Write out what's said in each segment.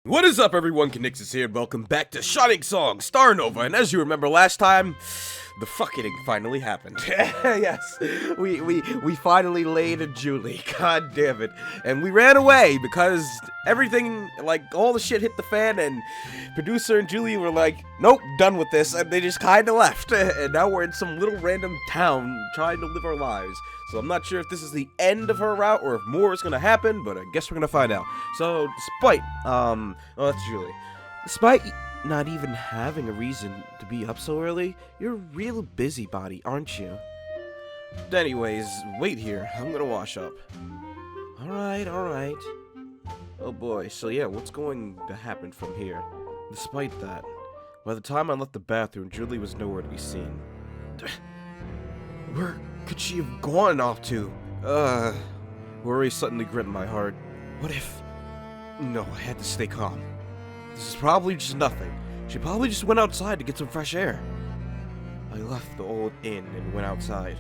What is up, everyone? Conixis here, and welcome back to Shining Song, Starnova. And as you remember last time, the fucking finally happened. Yes, we finally laid a Julie. God damn it. And we ran away because everything, like, all the shit hit the fan, and producer and Julie were like, nope, done with this, and they just kinda left. And now we're in some little random town trying to live our lives. So I'm not sure if this is the end of her route or if more is gonna happen, but I guess we're gonna find out. So, despite, oh, that's Julie. Despite not even having a reason to be up so early, you're a real busybody, aren't you? Anyways, wait here. I'm gonna wash up. Alright. Oh boy, so yeah, what's going to happen from here? Despite that, by the time I left the bathroom, Julie was nowhere to be seen. Where could she have gone off to? Worry suddenly gripped my heart. What if... No, I had to stay calm. This is probably just nothing. She probably just went outside to get some fresh air. I left the old inn and went outside.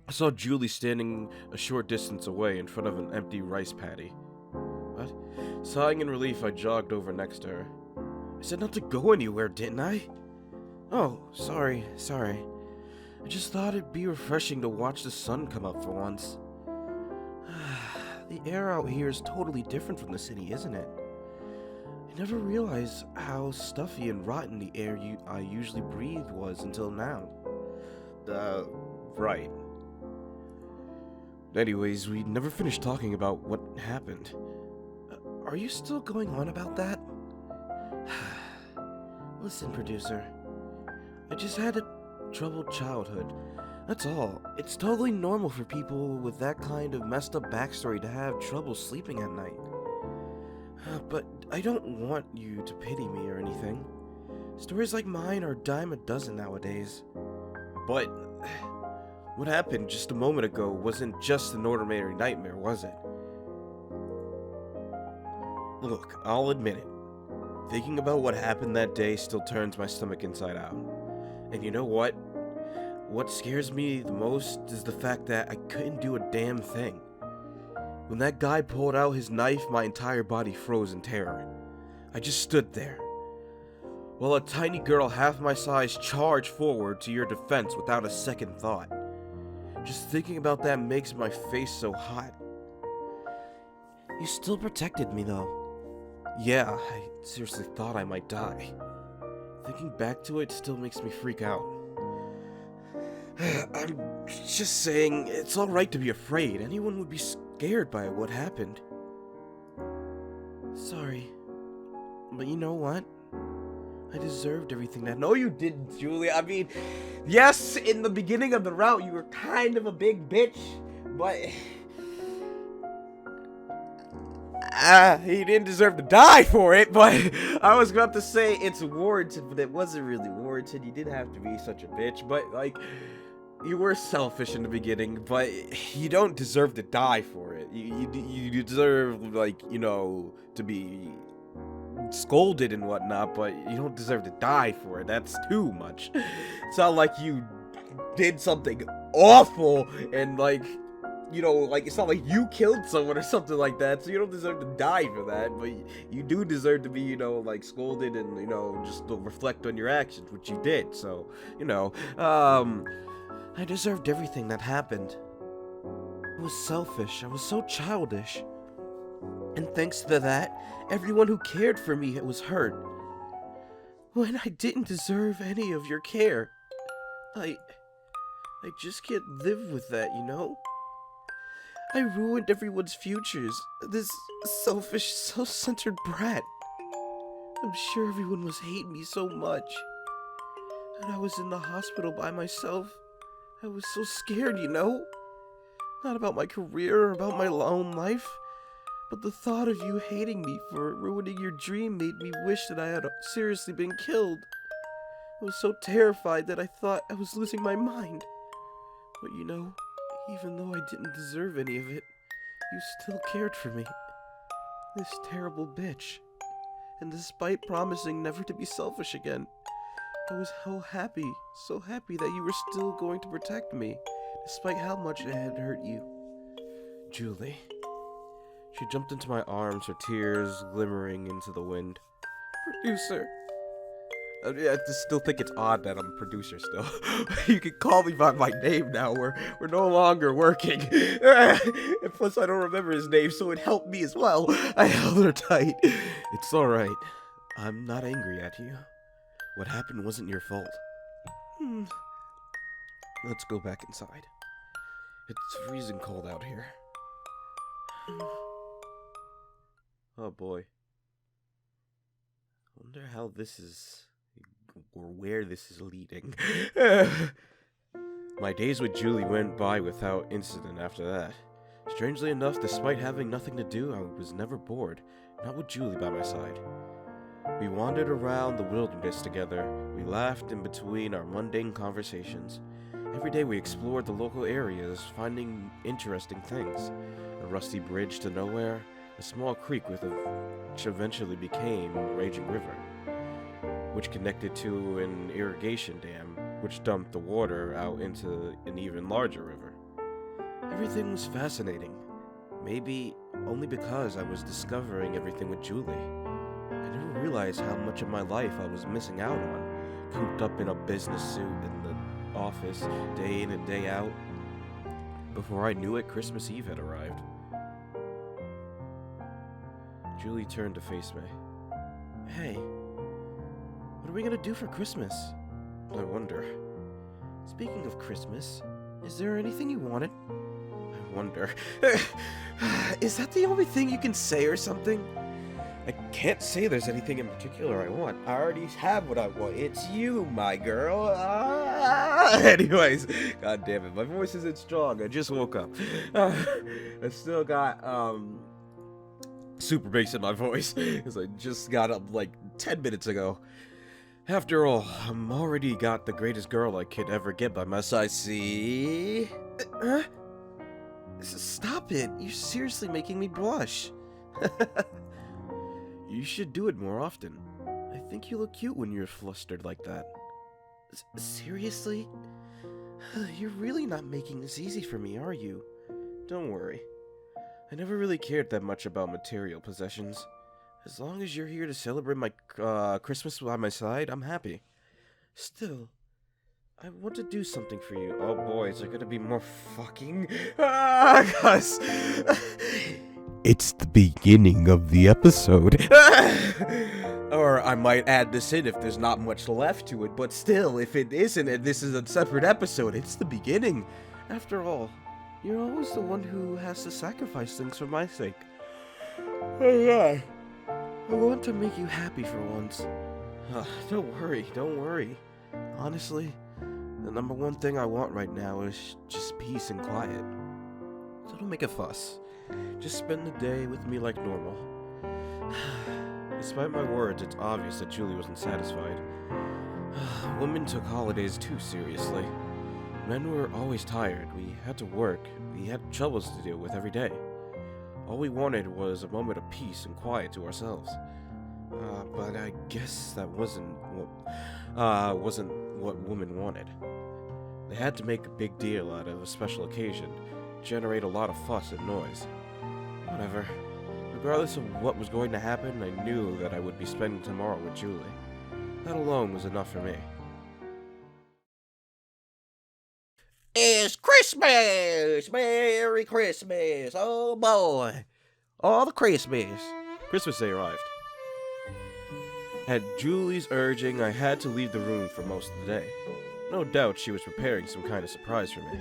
I saw Julie standing a short distance away in front of an empty rice paddy. What? Sighing in relief, I jogged over next to her. I said not to go anywhere, didn't I? Oh, sorry. I just thought it'd be refreshing to watch the sun come up for once. The air out here is totally different from the city, isn't it? I never realized how stuffy and rotten the air I usually breathe was until now. Right. Anyways, we never finished talking about what happened. Are you still going on about that? Listen, producer. I just had a troubled childhood. That's all. It's totally normal for people with that kind of messed up backstory to have trouble sleeping at night. But I don't want you to pity me or anything. Stories like mine are a dime a dozen nowadays. But what happened just a moment ago wasn't just an ordinary nightmare, was it? Look, I'll admit it. Thinking about what happened that day still turns my stomach inside out. And you know what? What scares me the most is the fact that I couldn't do a damn thing. When that guy pulled out his knife, my entire body froze in terror. I just stood there, while a tiny girl half my size charged forward to your defense without a second thought. Just thinking about that makes my face so hot. You still protected me, though. Yeah, I seriously thought I might die. Thinking back to it still makes me freak out. I'm just saying, it's alright to be afraid. Anyone would be scared by what happened. Sorry. But you know what? I deserved everything that— No, you didn't, Julie. I mean, yes, in the beginning of the route, you were kind of a big bitch, but... he didn't deserve to die for it, but I was about to say it's warranted, but it wasn't really warranted. You didn't have to be such a bitch, but, like, you were selfish in the beginning, but you don't deserve to die for it. You deserve, like, you know, to be scolded and whatnot, but you don't deserve to die for it. That's too much. It's not like you did something awful and, like, you know, like, it's not like you killed someone or something like that, so you don't deserve to die for that, but you do deserve to be, you know, like, scolded and, you know, just to reflect on your actions, which you did, so, you know, I deserved everything that happened. I was selfish, I was so childish, and thanks to that, everyone who cared for me was hurt, when I didn't deserve any of your care. I just can't live with that, you know? I ruined everyone's futures. This selfish, self-centered brat. I'm sure everyone was hating me so much. And I was in the hospital by myself. I was so scared, you know? Not about my career or about my own life, but the thought of you hating me for ruining your dream made me wish that I had seriously been killed. I was so terrified that I thought I was losing my mind. But you know, even though I didn't deserve any of it, you still cared for me. This terrible bitch. And despite promising never to be selfish again, I was so happy that you were still going to protect me, despite how much it had hurt you. Julie. She jumped into my arms, her tears glimmering into the wind. Producer. I just still think it's odd that I'm a producer still. You can call me by my name now. We're no longer working. And plus, I don't remember his name, so it helped me as well. I held her tight. It's alright. I'm not angry at you. What happened wasn't your fault. Let's go back inside. It's freezing cold out here. Oh boy. Wonder how this is, or where this is leading. My days with Julie went by without incident after that. Strangely enough, despite having nothing to do, I was never bored, not with Julie by my side. We wandered around the wilderness together. We laughed in between our mundane conversations. Every day we explored the local areas, finding interesting things. A rusty bridge to nowhere, a small creek which eventually became a raging river, which connected to an irrigation dam, which dumped the water out into an even larger river. Everything was fascinating. Maybe only because I was discovering everything with Julie. I never realized how much of my life I was missing out on, cooped up in a business suit in the office, day in and day out. Before I knew it, Christmas Eve had arrived. Julie turned to face me. Hey, what are we gonna do for Christmas? I wonder. Speaking of Christmas, is there anything you wanted? I wonder. Is that the only thing you can say or something? I can't say there's anything in particular I want. I already have what I want. It's you, my girl. Anyways, god damn it, my voice isn't strong. I just woke up. I still got super bass in my voice because I just got up like 10 minutes ago. After all, I'm already got the greatest girl I could ever get by my side. See? Stop it! You're seriously making me blush. You should do it more often. I think you look cute when you're flustered like that. Seriously? You're really not making this easy for me, are you? Don't worry. I never really cared that much about material possessions. As long as you're here to celebrate my Christmas by my side, I'm happy. Still, I want to do something for you. Oh boy, is there gonna be more fucking? Gus! It's the beginning of the episode. Or I might add this in if there's not much left to it, but still, if it isn't and this is a separate episode, it's the beginning. After all, you're always the one who has to sacrifice things for my sake. Oh yeah. I want to make you happy for once. Don't worry. Honestly, the number one thing I want right now is just peace and quiet. So don't make a fuss. Just spend the day with me like normal. Despite my words, it's obvious that Julie wasn't satisfied. Women took holidays too seriously. Men were always tired. We had to work. We had troubles to deal with every day. All we wanted was a moment of peace and quiet to ourselves. But I guess that wasn't what women wanted. They had to make a big deal out of a special occasion, generate a lot of fuss and noise. Whatever. Regardless of what was going to happen, I knew that I would be spending tomorrow with Julie. That alone was enough for me. It's Christmas! Merry Christmas! Oh boy! All the Christmas! Christmas Day arrived. At Julie's urging, I had to leave the room for most of the day. No doubt she was preparing some kind of surprise for me.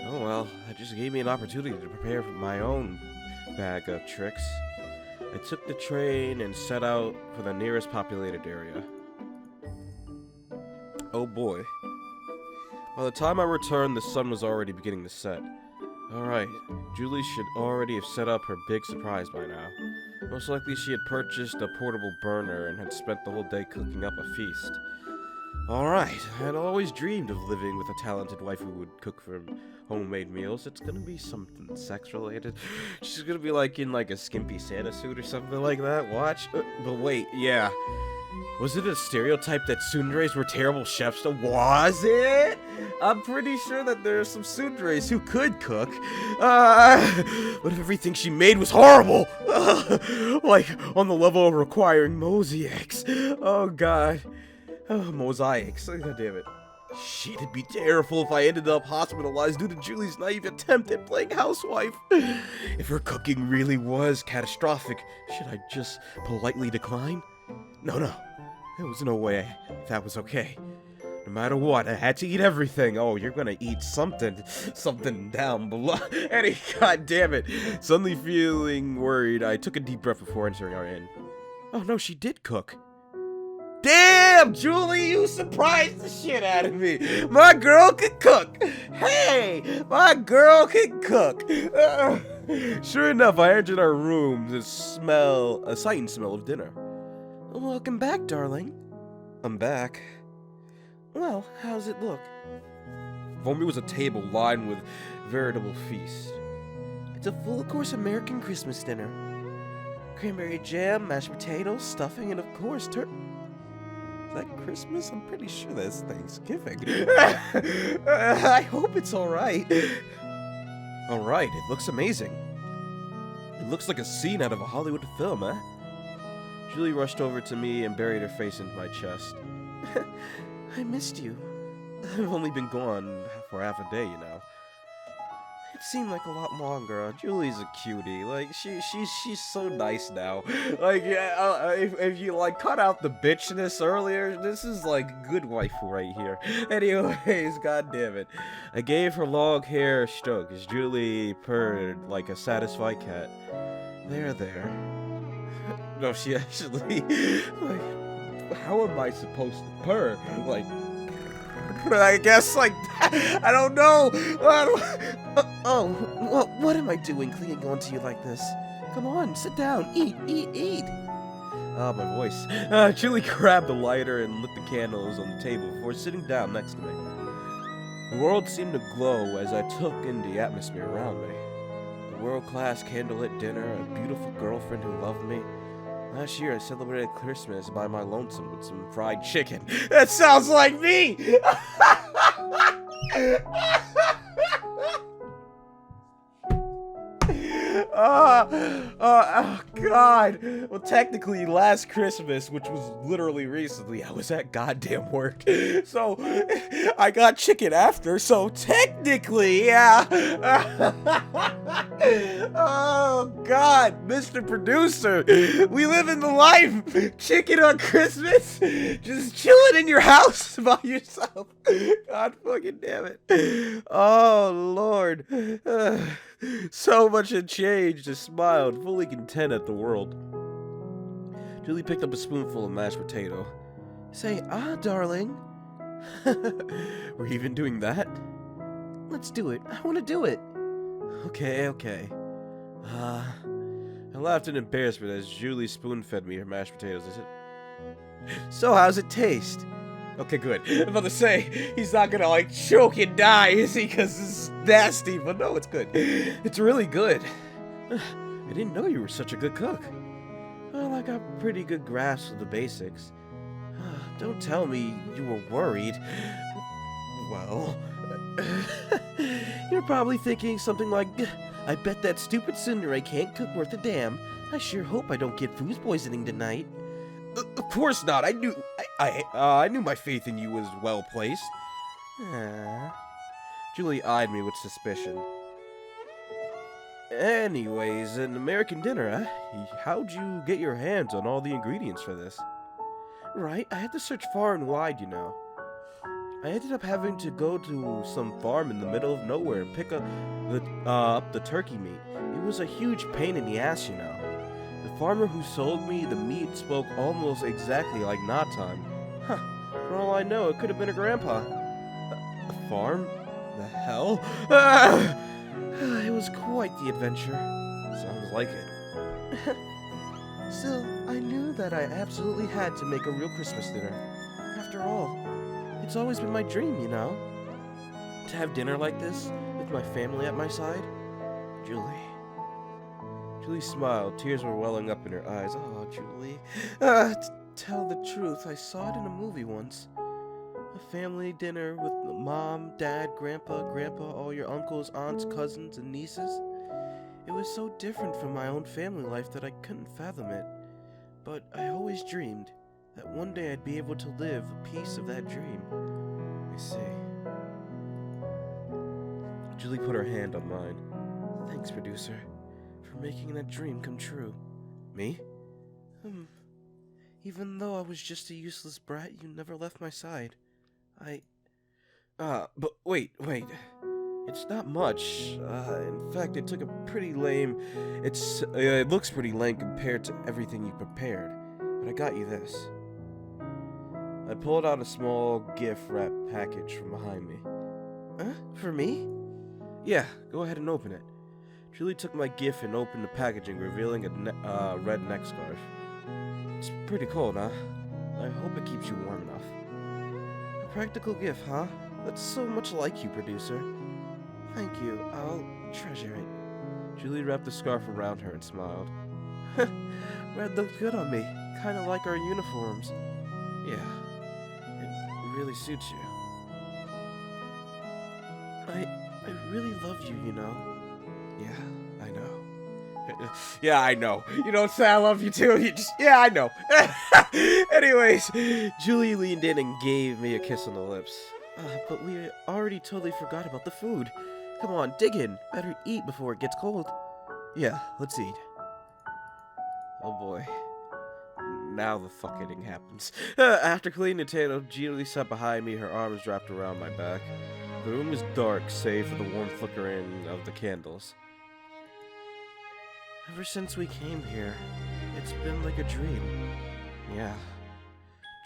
Oh well, that just gave me an opportunity to prepare for my own bag of tricks. I took the train and set out for the nearest populated area. Oh boy. By the time I returned, the sun was already beginning to set. Alright, Julie should already have set up her big surprise by now. Most likely she had purchased a portable burner and had spent the whole day cooking up a feast. Alright, I had always dreamed of living with a talented wife who would cook for homemade meals. It's gonna be something sex-related. She's gonna be like in like a skimpy Santa suit or something like that. Watch. But wait, yeah. Was it a stereotype that tsunderes were terrible chefs? Was it? I'm pretty sure that there are some tsunderes who could cook. But if everything she made was horrible, like on the level of requiring mosaics. Oh god. Oh, mosaics. God damn it. Shit, it'd be terrible if I ended up hospitalized due to Julie's naive attempt at playing housewife. If her cooking really was catastrophic, should I just politely decline? No. There was no way that was okay. No matter what, I had to eat everything. Oh, you're gonna eat something down below. God damn it. Suddenly feeling worried, I took a deep breath before entering our inn. Oh no, she did cook. Damn, Julie, you surprised the shit out of me. My girl can cook. Hey, my girl can cook. Sure enough, I entered our room to smell a sight and smell of dinner. Welcome back, darling. I'm back. Well, how's it look? Before me was a table lined with veritable feast. It's a full-course American Christmas dinner. Cranberry jam, mashed potatoes, stuffing, and of course, turkey. Is that Christmas? I'm pretty sure that's Thanksgiving. I hope it's alright. Alright, it looks amazing. It looks like a scene out of a Hollywood film, eh? Julie rushed over to me and buried her face in my chest. I missed you. I've only been gone for half a day, you know. It seemed like a lot longer. Julie's a cutie. Like, she's so nice now. Like, if you, like, cut out the bitchness earlier, this is, like, good waifu right here. Anyways, god damn it. I gave her long hair a stroke as Julie purred like a satisfied cat. There. No, she actually, like, how am I supposed to purr? Like, I guess, like, I don't know. What am I doing clinging onto you like this? Come on, sit down, eat. Ah, my voice. Julie grabbed the lighter and lit the candles on the table before sitting down next to me. The world seemed to glow as I took in the atmosphere around me. A world-class candlelit dinner, a beautiful girlfriend who loved me. Last year, I celebrated Christmas by my lonesome with some fried chicken. That sounds like me! Oh, God. Well, technically, last Christmas, which was literally recently, I was at goddamn work. So, I got chicken after, so technically, yeah. Oh, God, Mr. Producer. We live in the life. Chicken on Christmas. Just chilling in your house by yourself. God fucking damn it. Oh, Lord. So much had changed. I smiled, fully content at the world. Julie picked up a spoonful of mashed potato. Say, darling. We're even doing that? Let's do it. I want to do it. Okay. I laughed in embarrassment as Julie spoon-fed me her mashed potatoes. I said, so how's it taste? Okay, good. I'm about to say, he's not gonna, like, choke and die, is he? Because it's nasty, but no, it's good. It's really good. I didn't know you were such a good cook. Well, I got pretty good grasp of the basics. Don't tell me you were worried. Well, you're probably thinking something like, I bet that stupid tsundere can't cook worth a damn. I sure hope I don't get food poisoning tonight. Of course not. I knew my faith in you was well placed. Julie eyed me with suspicion. Anyways, an American dinner, eh? How'd you get your hands on all the ingredients for this? Right, I had to search far and wide, you know. I ended up having to go to some farm in the middle of nowhere and pick up the turkey meat. It was a huge pain in the ass, you know. The farmer who sold me the meat spoke almost exactly like Knot Time. Huh, for all I know, it could have been a grandpa. A farm? The hell? It was quite the adventure. Sounds like it. Still, I knew that I absolutely had to make a real Christmas dinner. After all, it's always been my dream, you know? To have dinner like this, with my family at my side. Julie smiled. Tears were welling up in her eyes. Oh, Julie. tell the truth, I saw it in a movie once. A family dinner with mom, dad, grandpa, all your uncles, aunts, cousins, and nieces. It was so different from my own family life that I couldn't fathom it. But I always dreamed that one day I'd be able to live a piece of that dream. I see. Julie put her hand on mine. Thanks, producer, for making that dream come true. Me? Even though I was just a useless brat, you never left my side. But wait. It's not much. In fact, it took a pretty lame... it looks pretty lame compared to everything you prepared. But I got you this. I pulled out a small gift-wrapped package from behind me. Huh? For me? Yeah, go ahead and open it. Julie took my gift and opened the packaging, revealing a red neck scarf. It's pretty cold, huh? I hope it keeps you warm enough. A practical gift, huh? That's so much like you, producer. Thank you. I'll treasure it. Julie wrapped the scarf around her and smiled. Red looks good on me. Kinda like our uniforms. Yeah, it really suits you. I really love you, you know. Yeah, I know. Yeah, I know. You don't say I love you too. Yeah, I know. Anyways, Julie leaned in and gave me a kiss on the lips. But we already totally forgot about the food. Come on, dig in. Better eat before it gets cold. Yeah, let's eat. Oh boy. Now the fucking happens. After cleaning the table, Julie sat behind me, her arms wrapped around my back. The room was dark, save for the warm flickering of the candles. Ever since we came here, it's been like a dream. Yeah,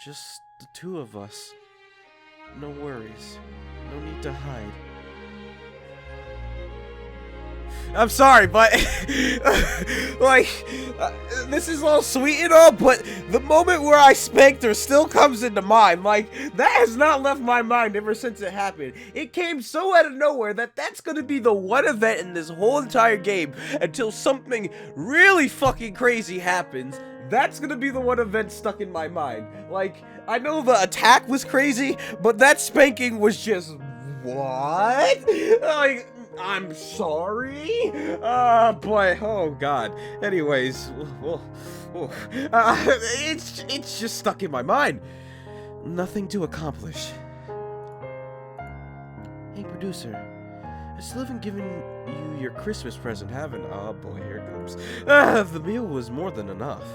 just the two of us. No worries. No need to hide. I'm sorry, but this is all sweet and all, but the moment where I spanked her still comes into mind. That has not left my mind ever since it happened. It came so out of nowhere that that's gonna be the one event in this whole entire game until something really fucking crazy happens. That's gonna be the one event stuck in my mind. I know the attack was crazy, but that spanking was just... what? I'm sorry? Boy, oh god. Anyways, it's just stuck in my mind. Nothing to accomplish. Hey, producer. I still haven't given you your Christmas present, haven't I? Oh boy, here it comes. The meal was more than enough.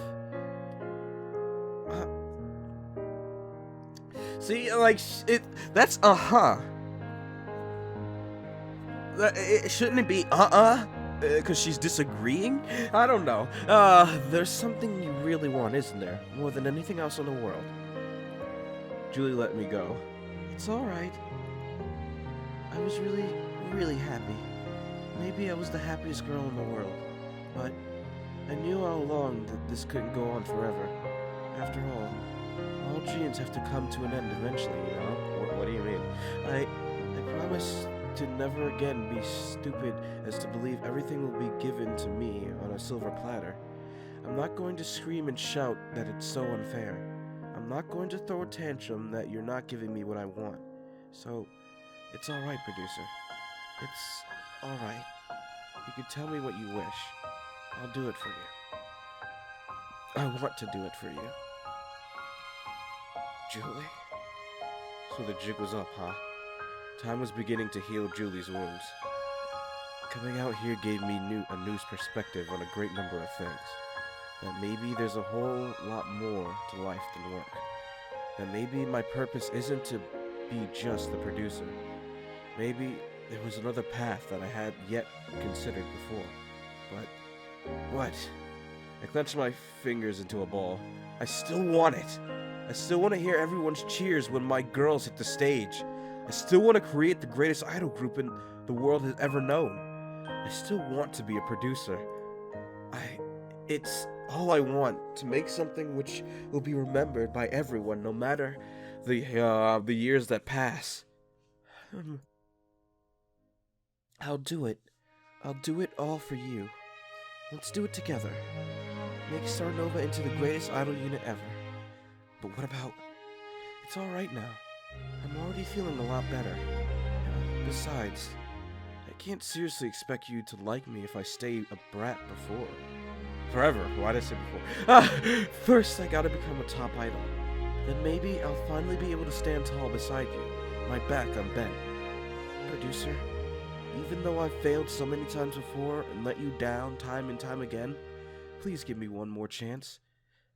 See, that's shouldn't it be because she's disagreeing? I don't know. There's something you really want, isn't there? More than anything else in the world. Julie let me go. It's alright. I was really happy. Maybe I was the happiest girl in the world. But I knew all along that this couldn't go on forever. After all dreams have to come to an end eventually, you know? What do you mean? I promise to never again be stupid as to believe everything will be given to me on a silver platter. I'm not going to scream and shout that it's so unfair. I'm not going to throw a tantrum that you're not giving me what I want. So, it's alright, producer. It's alright. You can tell me what you wish. I'll do it for you. I want to do it for you. Julie? So the jig was up, huh? Time was beginning to heal Julie's wounds. Coming out here gave me a new perspective on a great number of things. That maybe there's a whole lot more to life than work. That maybe my purpose isn't to be just the producer. Maybe there was another path that I had yet considered before. But what? I clenched my fingers into a ball. I still want it. I still want to hear everyone's cheers when my girls hit the stage. I still want to create the greatest idol group in the world has ever known. I still want to be a producer. It's all I want, to make something which will be remembered by everyone, no matter the years that pass. I'll do it. I'll do it all for you. Let's do it together. Make Starnova into the greatest idol unit ever. But what about... It's alright now. I'm already feeling a lot better. Besides, I can't seriously expect you to like me if I stay a brat before. Forever. Why did I say before? First, I gotta become a top idol. Then maybe I'll finally be able to stand tall beside you, my back unbent. Producer, even though I've failed so many times before and let you down time and time again, please give me one more chance.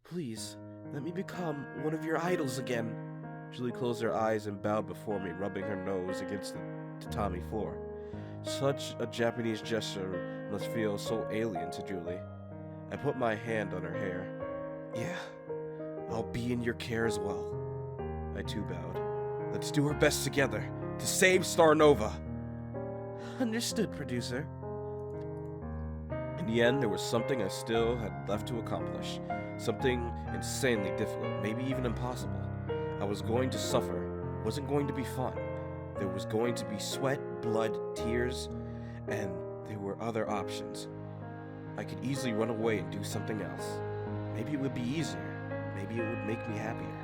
Please, let me become one of your idols again. Julie closed her eyes and bowed before me, rubbing her nose against the tatami floor. Such a Japanese gesture must feel so alien to Julie. I put my hand on her hair. Yeah, I'll be in your care as well. I too bowed. Let's do our best together to save Starnova. Understood, producer. In the end, there was something I still had left to accomplish. Something insanely difficult, maybe even impossible. I was going to suffer. It wasn't going to be fun. There was going to be sweat, blood, tears, and there were other options. I could easily run away and do something else. Maybe it would be easier. Maybe it would make me happier.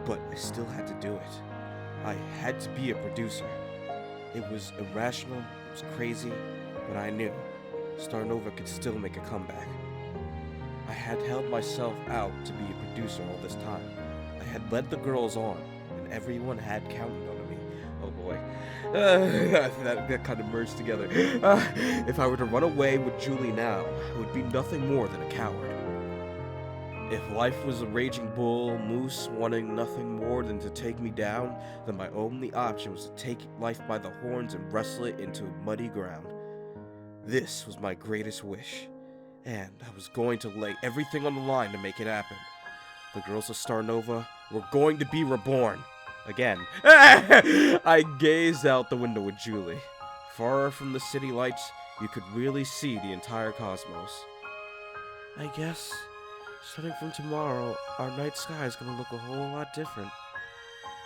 But I still had to do it. I had to be a producer. It was irrational, it was crazy, but I knew Starnova could still make a comeback. I had held myself out to be a producer all this time. I had led the girls on, and everyone had counted on me. Oh boy. That kind of merged together. If I were to run away with Julie now, I would be nothing more than a coward. If life was a raging bull moose wanting nothing more than to take me down, then my only option was to take life by the horns and wrestle it into muddy ground. This was my greatest wish, and I was going to lay everything on the line to make it happen. The girls of Starnova were going to be reborn. Again. I gazed out the window with Julie. Far from the city lights, you could really see the entire cosmos. I guess, starting from tomorrow, our night sky is gonna look a whole lot different.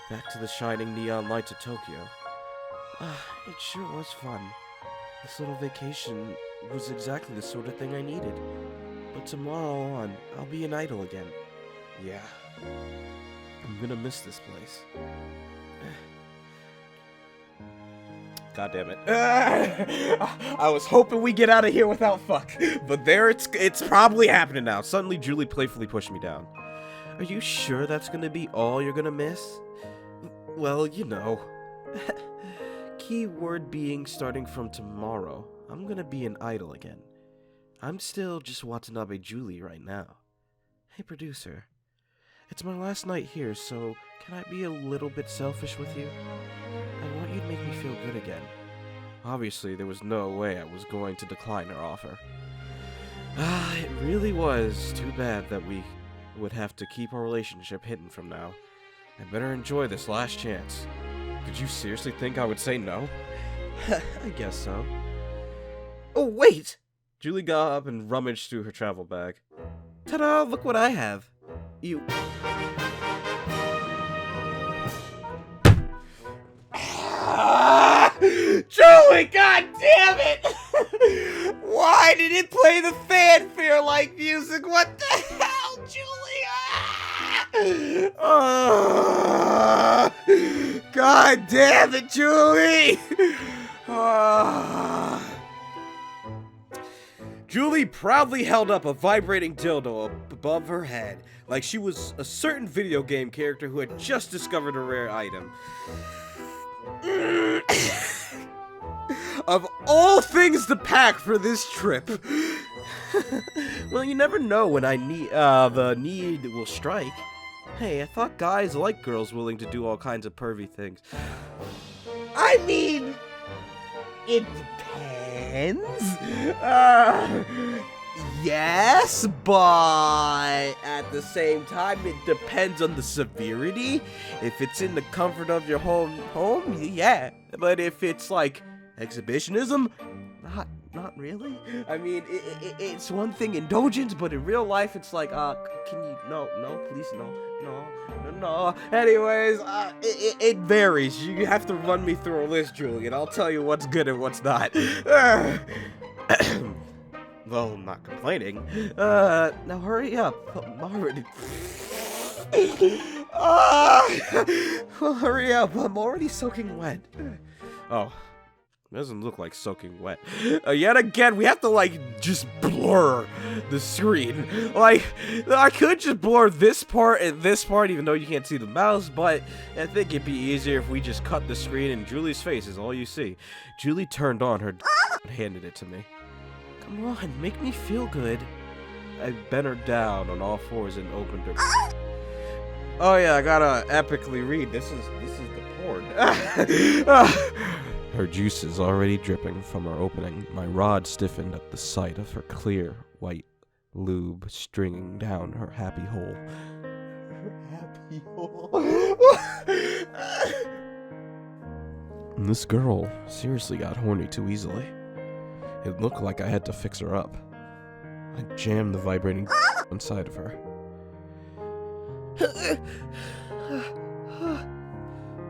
Back to the shining neon lights of Tokyo. It sure was fun. This little vacation was exactly the sort of thing I needed. But tomorrow on, I'll be an idol again. Yeah. I'm gonna miss this place. God damn it. I was hoping we get out of here without fuck. But there it's probably happening now. Suddenly Julie playfully pushed me down. Are you sure that's gonna be all you're gonna miss? Well, you know. Key word being starting from tomorrow, I'm gonna be an idol again. I'm still just Watanabe Julie right now. Hey producer. It's my last night here, so can I be a little bit selfish with you? I want you to make me feel good again. Obviously, there was no way I was going to decline her offer. It really was too bad that we would have to keep our relationship hidden from now. I better enjoy this last chance. Did you seriously think I would say no? I guess so. Oh, wait! Julie got up and rummaged through her travel bag. Ta-da! Look what I have. You... Julie, god damn it! Why did it play the fanfare-like music? What the hell, Julie? God damn it, Julie! Julie proudly held up a vibrating dildo above her head, like she was a certain video game character who had just discovered a rare item. Of all things to pack for this trip. Well, you never know when the need will strike. Hey, I thought guys like girls willing to do all kinds of pervy things. I mean, it depends. Yes, but at the same time, it depends on the severity. If it's in the comfort of your home, yeah. But if it's like exhibitionism, not really. I mean, it's one thing indulgence, but in real life, it's like, can you, no, please, no. Anyways, it varies. You have to run me through a list, Julie, and I'll tell you what's good and what's not. Well, I'm not complaining. Now hurry up. I'm already... Well, hurry up. I'm already soaking wet. Oh. Doesn't look like soaking wet. Yet again, we have to, like, just blur the screen. Like, I could just blur this part and this part, even though you can't see the mouse, but I think it'd be easier if we just cut the screen and Julie's face is all you see. Julie turned on her and handed it to me. Come on, make me feel good. I bent her down on all fours and opened her. Oh yeah, I gotta epically read. This is the porn. Her juices already dripping from her opening, my rod stiffened at the sight of her clear, white lube stringing down her happy hole. Her happy hole. This girl seriously got horny too easily. It looked like I had to fix her up. I jammed the vibrating inside of her.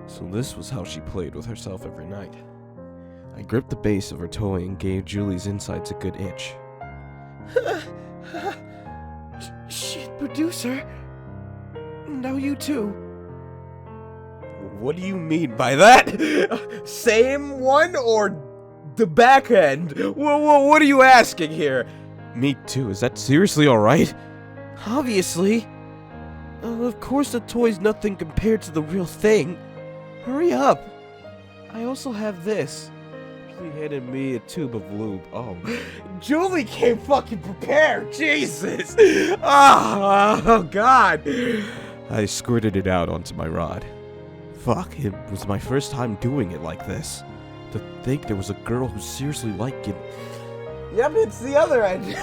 So this was how she played with herself every night. I gripped the base of her toy and gave Julie's insides a good itch. Shit, producer. Now you too. What do you mean by that? Same one or the back end? What are you asking here? Me too. Is that seriously alright? Obviously. Of course the toy's nothing compared to the real thing. Hurry up. I also have this. She handed me a tube of lube. Oh, Julie came fucking prepared. Jesus. Oh, God. I squirted it out onto my rod. Fuck, it was my first time doing it like this. To think there was a girl who seriously liked it. Yep, it's the other end.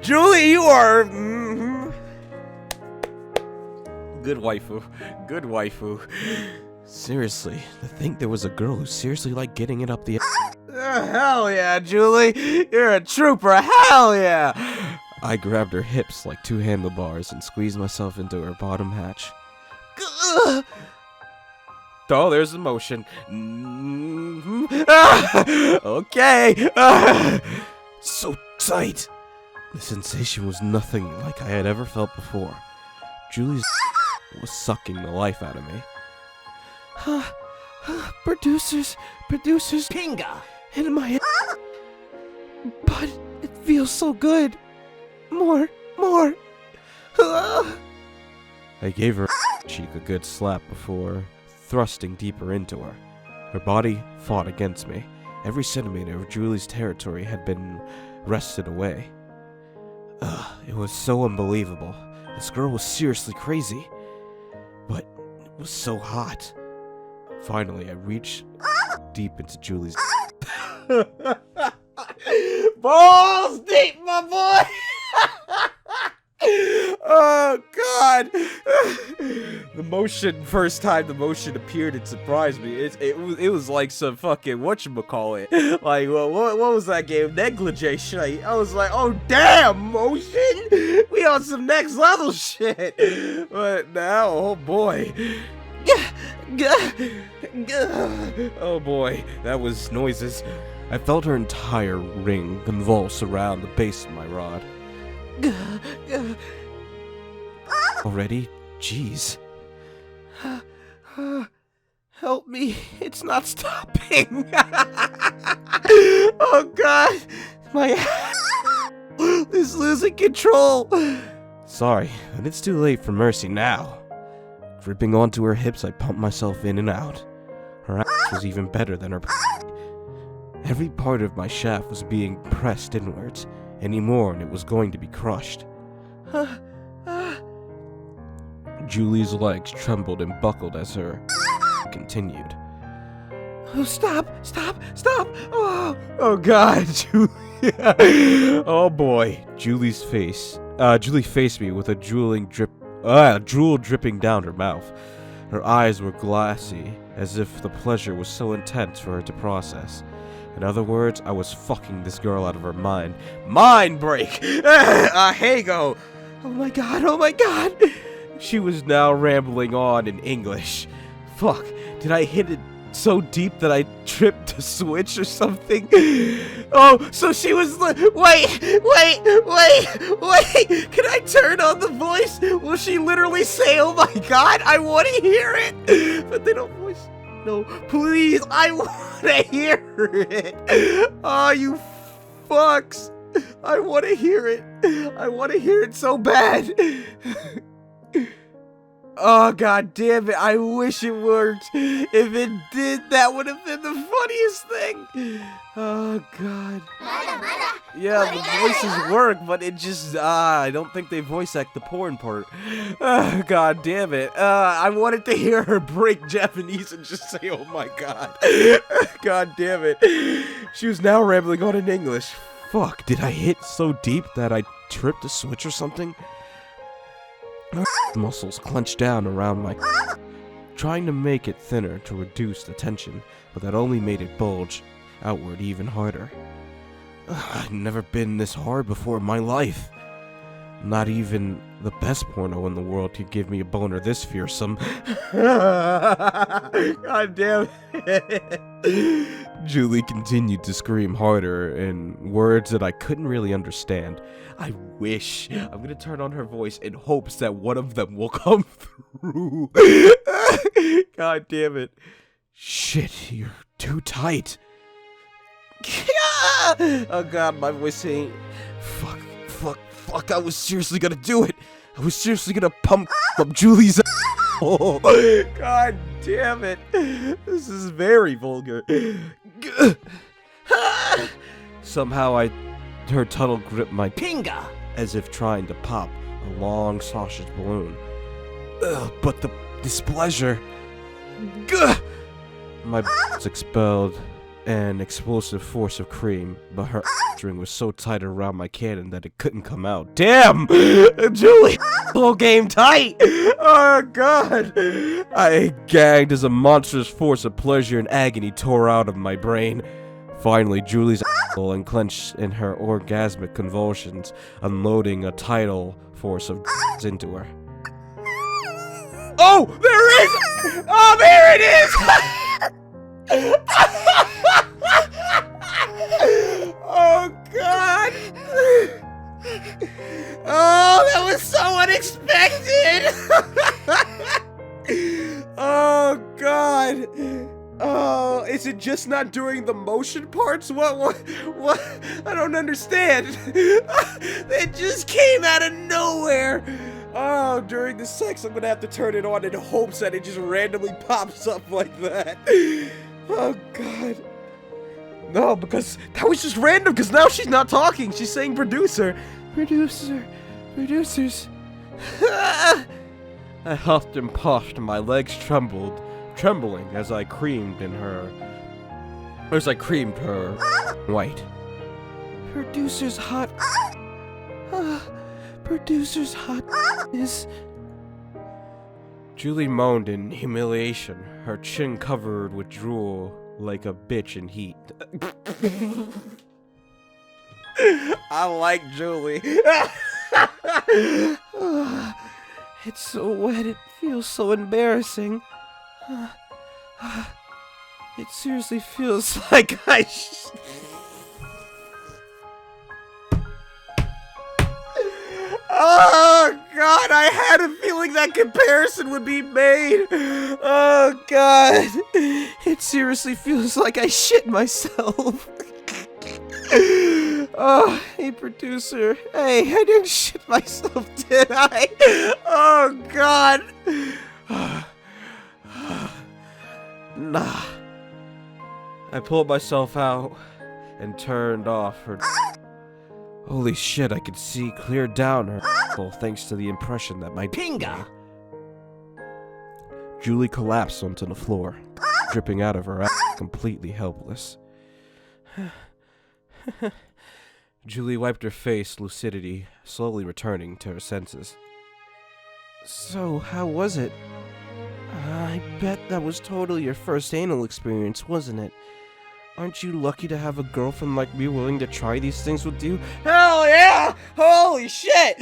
Julie, you are... Good waifu. Good waifu. Seriously, to think there was a girl who seriously liked getting it up the... hell yeah, Julie! You're a trooper, hell yeah! I grabbed her hips like two handlebars and squeezed myself into her bottom hatch. Oh, there's the motion. Okay! So tight! The sensation was nothing like I had ever felt before. Julie's was sucking the life out of me. Producers, Pinga in my head. But it feels so good. More. I gave her cheek a good slap before thrusting deeper into her. Her body fought against me. Every centimeter of Julie's territory had been wrested away. It was so unbelievable. This girl was seriously crazy. But it was so hot. Finally, I reached deep into Julie's... Balls deep, my boy! Oh, God! The motion, first time the motion appeared, it surprised me. It was like some fucking whatchamacallit. Like, what was that game? Negligee shit. I was like, oh, damn, motion? We on some next level shit. But now, oh, boy. Oh boy, that was noises. I felt her entire ring convulse around the base of my rod. Already? Jeez. Help me, it's not stopping. Oh God, my is losing control. Sorry, but it's too late for mercy now. Gripping onto her hips, I pumped myself in and out. Her ass was even better than her. Every part of my shaft was being pressed inwards. Any more and it was going to be crushed. Julie's legs trembled and buckled as her continued. Oh, stop! Oh God, Julie. Oh boy. Julie faced me with a drool dripping down her mouth. Her eyes were glassy, as if the pleasure was so intense for her to process. In other words, I was fucking this girl out of her mind. Mind break! Hago! Oh my god! She was now rambling on in English. Fuck, did I hit it so deep that I tripped a switch or something? Oh, so she was like, wait, can I turn on the voice? Will she literally say, oh my god, I want to hear it? But they don't voice. No, please, I want to hear it. Oh, you fucks. I want to hear it. I want to hear it so bad. Oh, god damn it. I wish it worked. If it did, that would have been the funniest thing. Oh, god. Yeah, the voices work, but it just, I don't think they voice act the porn part. God damn it. I wanted to hear her break Japanese and just say, oh my god. God damn it. She was now rambling on in English. Fuck, did I hit so deep that I tripped a switch or something? Muscles clenched down around my trying to make it thinner to reduce the tension, but that only made it bulge outward even harder. I'd never been this hard before in my life. Not even the best porno in the world could give me a boner this fearsome. God damn it. Julie continued to scream harder in words that I couldn't really understand. I wish. I'm gonna turn on her voice in hopes that one of them will come through. God damn it. Shit, you're too tight. Oh god, my voice ain't. Fuck, I was seriously gonna do it. I was seriously gonna pump up Julie's. Oh, god damn it. This is very vulgar. Somehow her tunnel gripped my pinga as if trying to pop a long sausage balloon. But the displeasure. My was expelled an explosive force of cream, but her string was so tight around my cannon that it couldn't come out. Damn! Julie! Whole game tight! Oh god! I gagged as a monstrous force of pleasure and agony tore out of my brain. Finally, Julie's unclenched in her orgasmic convulsions, unloading a tidal force of into her. Oh! There is! Oh, there it is! Oh god! Oh, that was so unexpected! Oh god! Oh, is it just not doing the motion parts? What? I don't understand. It just came out of nowhere. Oh, during the sex, I'm gonna have to turn it on in hopes that it just randomly pops up like that. Oh god. No, because that was just random, because now she's not talking. She's saying producer. Producers. I huffed and puffed, and my legs trembling as I creamed her white. Producer's hot. Producer's hot is. Julie moaned in humiliation, her chin covered with drool like a bitch in heat. I like Julie. It's so wet, it feels so embarrassing. It seriously feels like I Oh god, I had a feeling that comparison would be made. Oh god, it seriously feels like I shit myself. Oh, hey producer. Hey, I didn't shit myself, did I? Oh god. Nah. I pulled myself out and turned off her. Holy shit, I could see clear down her thanks to the impression that my pinga. Julie collapsed onto the floor, dripping out of her ass, completely helpless. Julie wiped her face, lucidity slowly returning to her senses. So, how was it? I bet that was totally your first anal experience, wasn't it? Aren't you lucky to have a girlfriend like me willing to try these things with you? Hell yeah! Holy shit!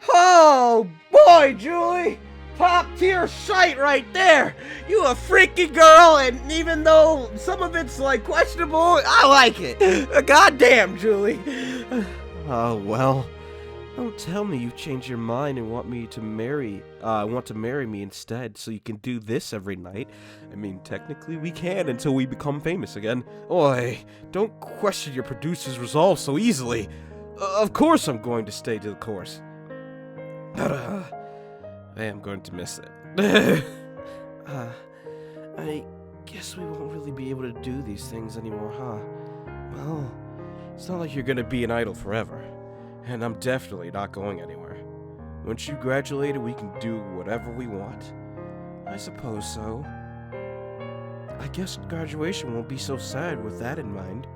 Oh boy, Julie! top-tier shite right there! You a freaky girl, and even though some of it's, like, questionable, I like it! Goddamn, Julie! Oh, well... Don't tell me you've changed your mind and want to marry me instead, so you can do this every night. I mean, technically we can until we become famous again. Oi, don't question your producer's resolve so easily. Of course I'm going to stay to the course. But, I am going to miss it. I guess we won't really be able to do these things anymore, huh? Well, it's not like you're gonna be an idol forever. And I'm definitely not going anywhere. Once you graduated, we can do whatever we want. I suppose so. I guess graduation won't be so sad with that in mind.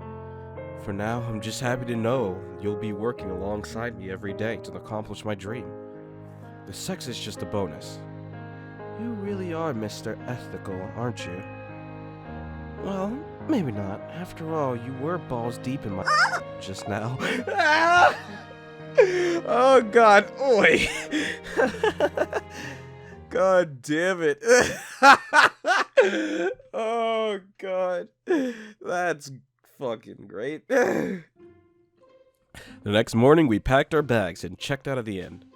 For now, I'm just happy to know you'll be working alongside me every day to accomplish my dream. The sex is just a bonus. You really are Mr. Ethical, aren't you? Well, maybe not. After all, you were balls deep in my just now. Oh god, oi! God damn it. Oh god. That's fucking great. The next morning we packed our bags and checked out of the inn.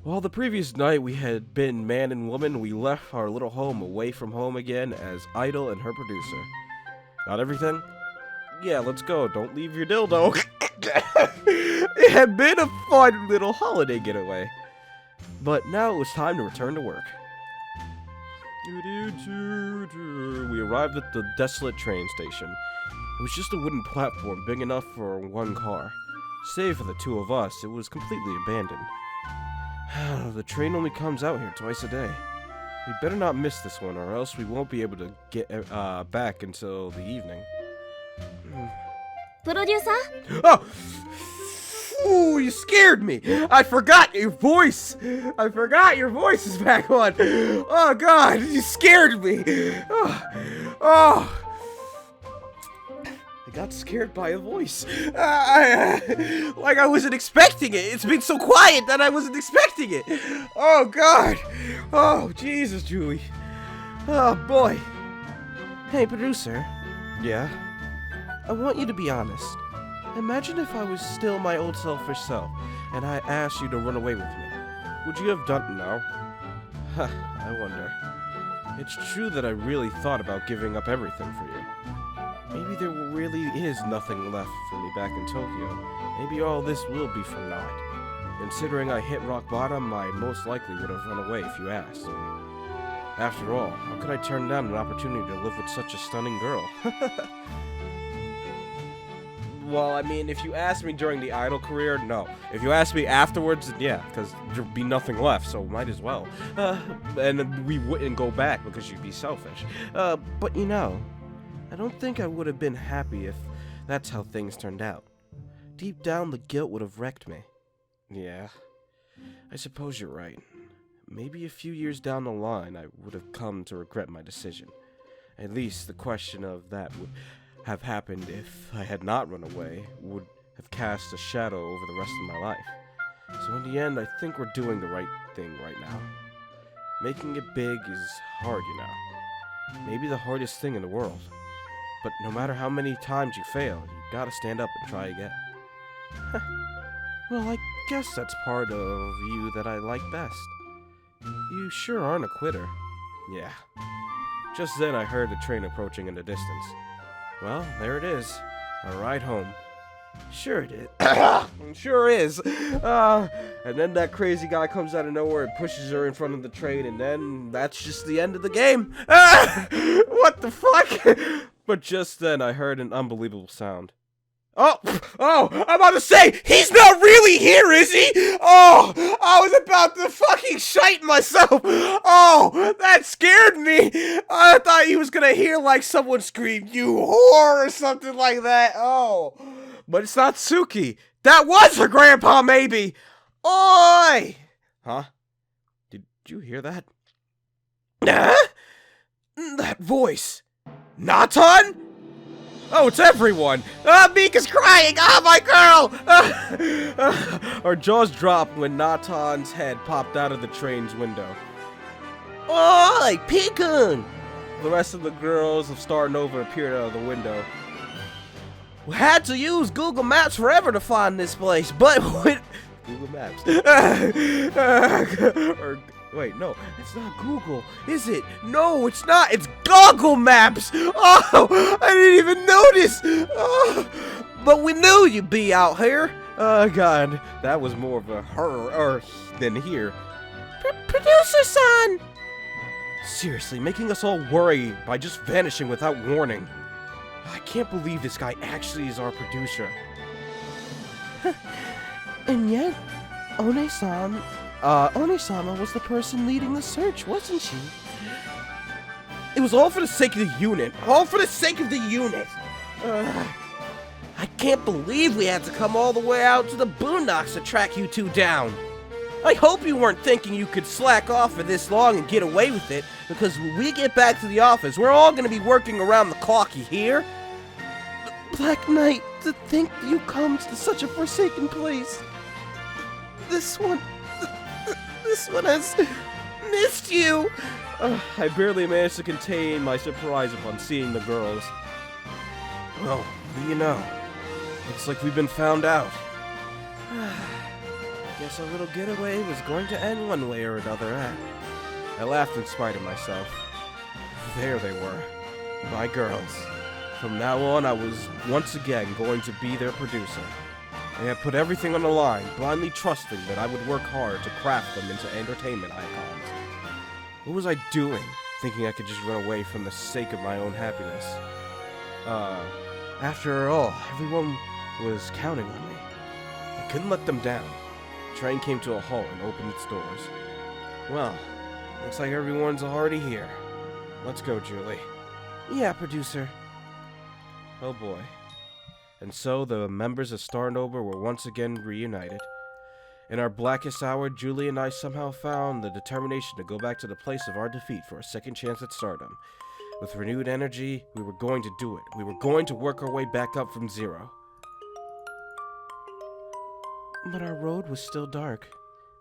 While the previous night we had been man and woman, we left our little home away from home again as Idol and her producer. Got everything? Yeah, let's go. Don't leave your dildo. It had been a fun little holiday getaway, but now it was time to return to work. We arrived at the desolate train station. It was just a wooden platform big enough for one car. Save for the two of us, it was completely abandoned. The train only comes out here twice a day. We better not miss this one, or else we won't be able to get back until the evening. Producer? Oh! Ooh, you scared me! I forgot your voice! I forgot your voice is back on! Oh god, you scared me! Oh! I got scared by a voice. Like I wasn't expecting it. It's been so quiet that I wasn't expecting it. Oh god! Oh, Jesus, Julie. Oh boy. Hey, producer. Yeah? I want you to be honest. Imagine if I was still my old selfish self, and I asked you to run away with me. Would you have done it now? Huh, I wonder. It's true that I really thought about giving up everything for you. Maybe there really is nothing left for me back in Tokyo. Maybe all this will be for naught. Considering I hit rock bottom, I most likely would have run away if you asked me. After all, how could I turn down an opportunity to live with such a stunning girl? Well, I mean, if you asked me during the idol career, no. If you asked me afterwards, then yeah, because there'd be nothing left, so might as well. And we wouldn't go back because you'd be selfish. But you know, I don't think I would have been happy if that's how things turned out. Deep down, the guilt would have wrecked me. Yeah, I suppose you're right. Maybe a few years down the line, I would have come to regret my decision. At least the question of that would have happened if I had not run away would have cast a shadow over the rest of my life. So in the end, I think we're doing the right thing right now. Making it big is hard, you know. Maybe the hardest thing in the world. But no matter how many times you fail, you gotta stand up and try again. Well, I guess that's part of you that I like best. You sure aren't a quitter. Yeah. Just then I heard the train approaching in the distance. Well, there it is. A ride home. Sure it is. Sure is. And then that crazy guy comes out of nowhere and pushes her in front of the train, and then that's just the end of the game. What the fuck? But just then I heard an unbelievable sound. Oh, I'm about to say, he's not really here, is he? Oh, I was about to fucking shite myself. Oh, that scared me. I thought he was gonna hear like someone scream, "You whore," or something like that. Oh, but it's not Suki. That was her grandpa, maybe. Oi! Huh? Did you hear that? Huh? That voice. Natan? Oh, it's everyone! Mika's crying! Ah, my girl! Our jaws dropped when Natan's head popped out of the train's window. Oi, Peekun! The rest of the girls of Starnova appeared out of the window. We had to use Google Maps forever to find this place, but with Google Maps. Wait, no, it's not Google, is it? No, it's not. It's Goggle Maps. Oh, I didn't even notice. Oh, but we knew you'd be out here. Oh, God, that was more of a her than here. Producer-san! Seriously, making us all worry by just vanishing without warning. I can't believe this guy actually is our producer. And yet, One-sama was the person leading the search, wasn't she? It was all for the sake of the unit. All for the sake of the unit. I can't believe we had to come all the way out to the boondocks to track you two down. I hope you weren't thinking you could slack off for this long and get away with it, because when we get back to the office, we're all going to be working around the clock, you hear? Black Knight, to think you come to such a forsaken place. This one has missed you. I barely managed to contain my surprise upon seeing the girls. Well, you know, looks like we've been found out. Guess our little getaway was going to end one way or another, eh? I laughed in spite of myself. There they were, my girls. From now on, I was once again going to be their producer. I had put everything on the line, blindly trusting that I would work hard to craft them into entertainment icons. What was I doing, thinking I could just run away from the sake of my own happiness? After all, everyone was counting on me. I couldn't let them down. The train came to a halt and opened its doors. Well, looks like everyone's already here. Let's go, Julie. Yeah, producer. Oh boy. And so the members of Starnova were once again reunited. In our blackest hour, Julie and I somehow found the determination to go back to the place of our defeat for a second chance at stardom. With renewed energy, we were going to do it. We were going to work our way back up from zero. But our road was still dark.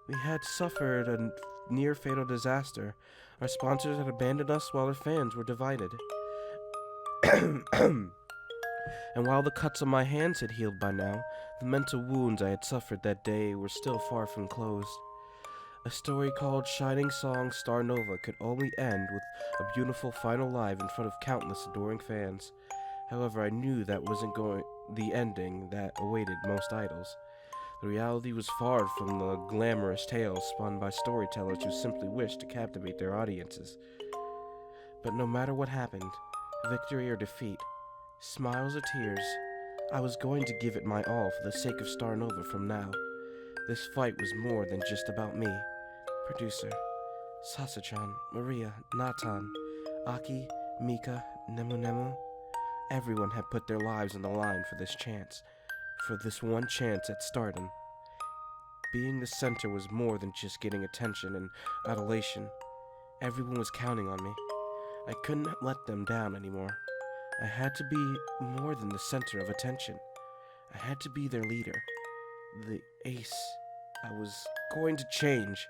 We had suffered a near-fatal disaster. Our sponsors had abandoned us while our fans were divided. And while the cuts on my hands had healed by now, the mental wounds I had suffered that day were still far from closed. A story called Shining Song Starnova could only end with a beautiful final live in front of countless adoring fans. However, I knew that wasn't the ending that awaited most idols. The reality was far from the glamorous tales spun by storytellers who simply wished to captivate their audiences. But no matter what happened, victory or defeat, smiles or tears, I was going to give it my all for the sake of Starnova from now. This fight was more than just about me. Producer, Sasa-chan, Maria, Natan, Aki, Mika, Nemu, everyone had put their lives on the line for this chance. For this one chance at stardom. Being the center was more than just getting attention and adulation. Everyone was counting on me. I couldn't let them down anymore. I had to be more than the center of attention. I had to be their leader. The ace. I was going to change.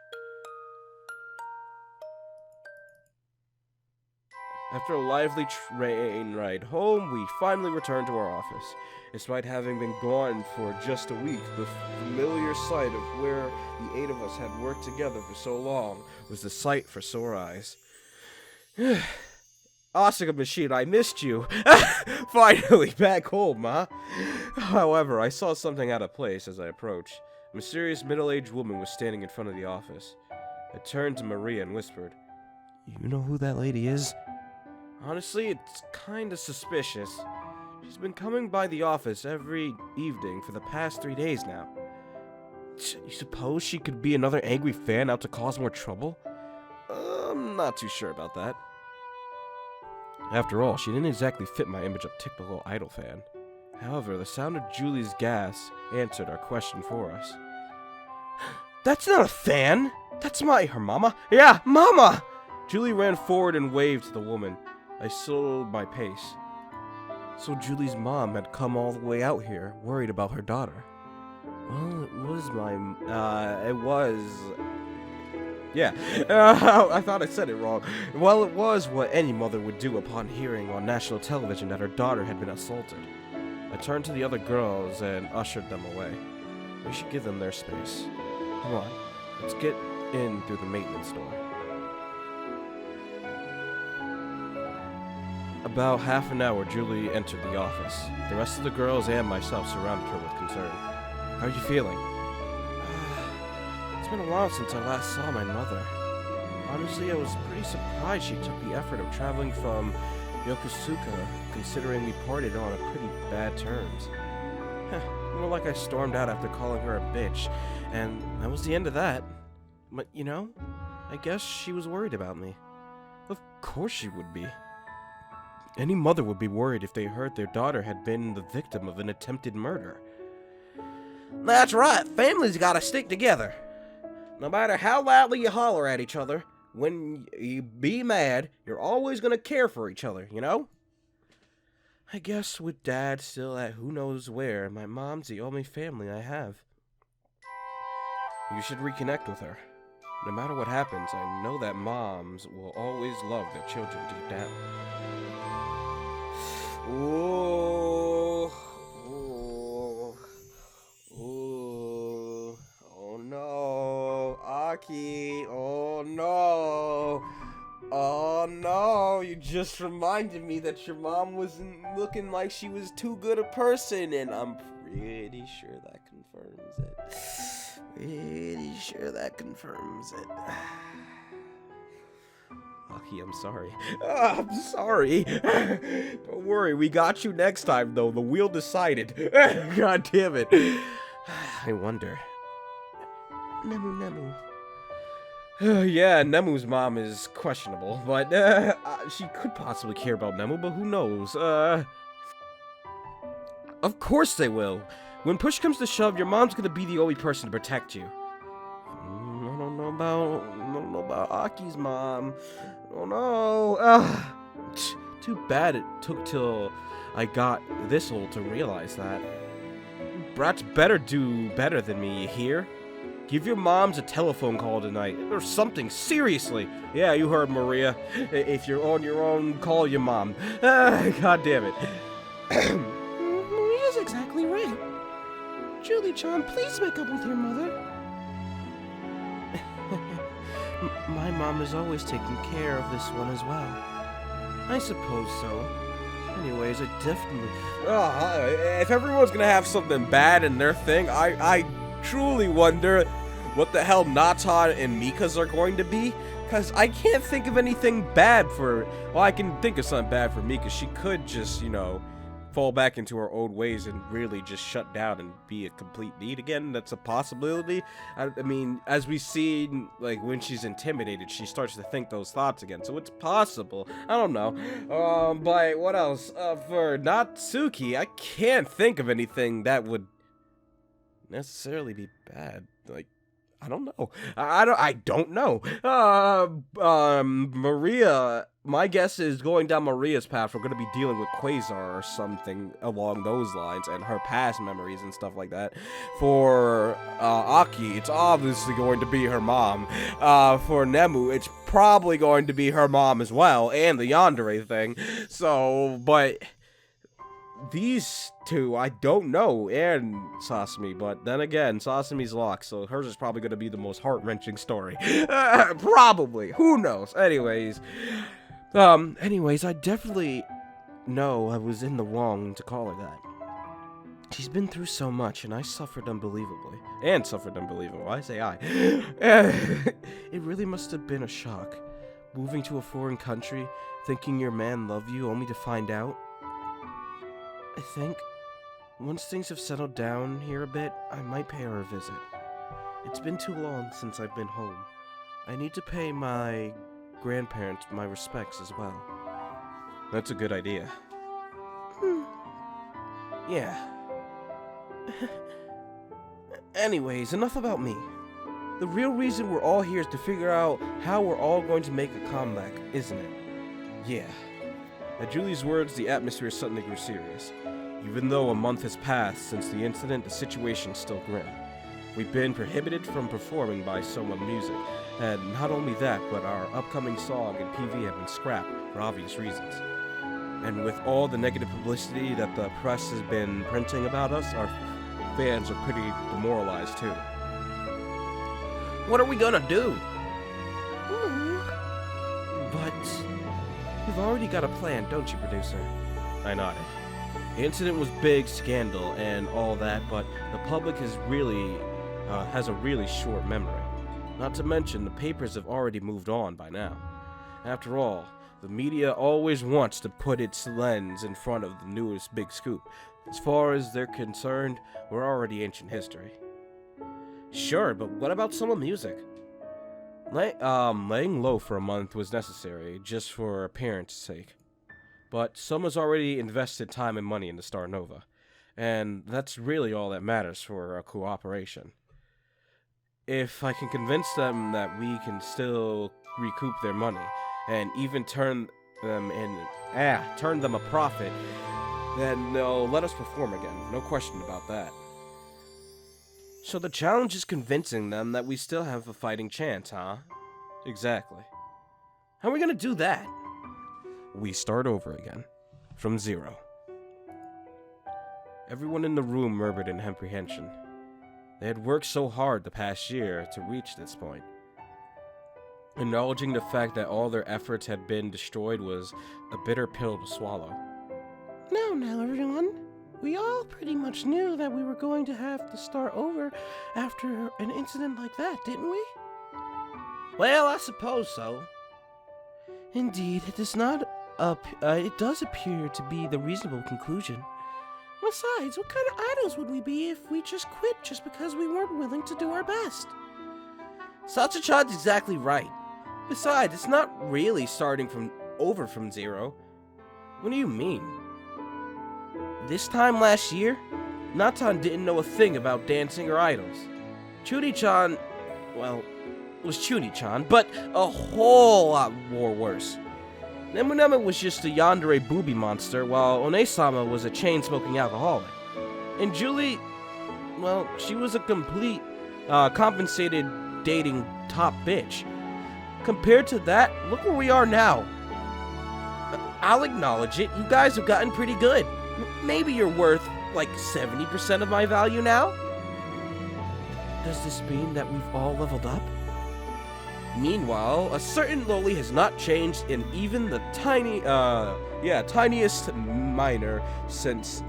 After a lively train ride home, we finally returned to our office. Despite having been gone for just a week, the familiar sight of where the 8 of us had worked together for so long was the sight for sore eyes. Asuka Machine, I missed you. Finally, back home, huh? However, I saw something out of place as I approached. A mysterious middle-aged woman was standing in front of the office. I turned to Maria and whispered, "You know who that lady is?" Honestly, it's kinda suspicious. She's been coming by the office every evening for the past 3 days now. You suppose she could be another angry fan out to cause more trouble? I'm not too sure about that. After all, she didn't exactly fit my image of typical idol fan. However, the sound of Julie's gas answered our question for us. That's not a fan! That's her mama! Yeah, mama! Julie ran forward and waved to the woman. I slowed my pace. So Julie's mom had come all the way out here, worried about her daughter. Well, it was... Yeah, I thought I said it wrong. Well, it was what any mother would do upon hearing on national television that her daughter had been assaulted. I turned to the other girls and ushered them away. We should give them their space. Come on, let's get in through the maintenance door. About half an hour, Julie entered the office. The rest of the girls and myself surrounded her with concern. How are you feeling? It's been a while since I last saw my mother. Honestly, I was pretty surprised she took the effort of traveling from Yokosuka, considering we parted on a pretty bad terms. More like I stormed out after calling her a bitch, and that was the end of that. But, you know, I guess she was worried about me. Of course she would be. Any mother would be worried if they heard their daughter had been the victim of an attempted murder. That's right, families gotta stick together. No matter how loudly you holler at each other, when you be mad, you're always gonna care for each other, you know? I guess with Dad still at who knows where, my mom's the only family I have. You should reconnect with her. No matter what happens, I know that moms will always love their children deep down. Ooh. Ooh. Ooh. Oh no. Aki. Oh no. Oh no. You just reminded me that your mom wasn't looking like she was too good a person, and I'm pretty sure that confirms it. Pretty sure that confirms it. Aki, I'm sorry. I'm sorry. Don't worry, we got you next time, though. The wheel decided. God damn it. I wonder. Nemu. Yeah, Nemu's mom is questionable, but she could possibly care about Nemu, but who knows? Of course they will. When push comes to shove, your mom's gonna be the only person to protect you. I don't know about Aki's mom. Oh no. Too bad it took till I got this old to realize that. Brats better do better than me, you hear? Give your moms a telephone call tonight, or something, seriously. Yeah, you heard, Maria. If you're on your own, call your mom. God damn it. Maria's exactly right. Julie-chan, please make up with your mother. My mom is always taking care of this one as well. I suppose so. Anyways, I definitely... if everyone's gonna have something bad in their thing, I truly wonder what the hell Natan and Mika's are going to be. Because I can't think of anything bad for... Well, I can think of something bad for Mika. She could just, you know, fall back into her old ways and really just shut down and be a complete need again. That's a possibility. I mean, as we see, like, when she's intimidated, she starts to think those thoughts again. So it's possible. I don't know. But what else? For Natsuki, I can't think of anything that would necessarily be bad. Like, I don't know. I don't know. Maria, my guess is going down Maria's path, we're going to be dealing with Quasar or something along those lines, and her past memories and stuff like that. For Aki, it's obviously going to be her mom. For Nemu, it's probably going to be her mom as well, and the Yandere thing. So, but... these two, I don't know, and Sasami, but then again, Sasami's locked, so hers is probably going to be the most heart-wrenching story. Probably. Who knows? Anyways, I definitely know I was in the wrong to call her that. She's been through so much, and I suffered unbelievably. I say I. It really must have been a shock. Moving to a foreign country, thinking your man loved you, only to find out. I think, once things have settled down here a bit, I might pay her a visit. It's been too long since I've been home. I need to pay my grandparents my respects as well. That's a good idea. Yeah. Anyways, enough about me. The real reason we're all here is to figure out how we're all going to make a comeback, isn't it? Yeah. At Julie's words, the atmosphere suddenly grew serious. Even though a month has passed since the incident, the situation's still grim. We've been prohibited from performing by Soma Music, and not only that, but our upcoming song and PV have been scrapped for obvious reasons. And with all the negative publicity that the press has been printing about us, our fans are pretty demoralized too. What are we gonna do? But you've already got a plan, don't you, producer? I nodded. The incident was big scandal and all that, but the public has a really short memory. Not to mention, the papers have already moved on by now. After all, the media always wants to put its lens in front of the newest big scoop. As far as they're concerned, we're already ancient history. Sure, but what about Soma Music? Laying low for a month was necessary, just for appearance's sake. But Soma's already invested time and money into Starnova, and that's really all that matters for a cooperation. If I can convince them that we can still recoup their money, and even turn them a profit, then they'll let us perform again, no question about that. So the challenge is convincing them that we still have a fighting chance, huh? Exactly. How are we gonna do that? We start over again, from zero. Everyone in the room murmured in apprehension. They had worked so hard the past year to reach this point. Acknowledging the fact that all their efforts had been destroyed was a bitter pill to swallow. Now, everyone. We all pretty much knew that we were going to have to start over after an incident like that, didn't we? Well, I suppose so. Indeed, it does appear to be the reasonable conclusion. Besides, what kind of idols would we be if we just quit just because we weren't willing to do our best? Sacha-chan's exactly right. Besides, it's not really starting over from zero. What do you mean? This time last year, Natan didn't know a thing about dancing or idols. Chuni-chan, well, was Chuni-chan, but a whole lot more worse. Nemu was just a yandere booby monster, while One-sama was a chain-smoking alcoholic. And Julie, well, she was a complete, compensated dating top bitch. Compared to that, look where we are now. I'll acknowledge it, you guys have gotten pretty good. Maybe you're worth, like, 70% of my value now? Does this mean that we've all leveled up? Meanwhile, a certain loli has not changed in even the tiniest manner since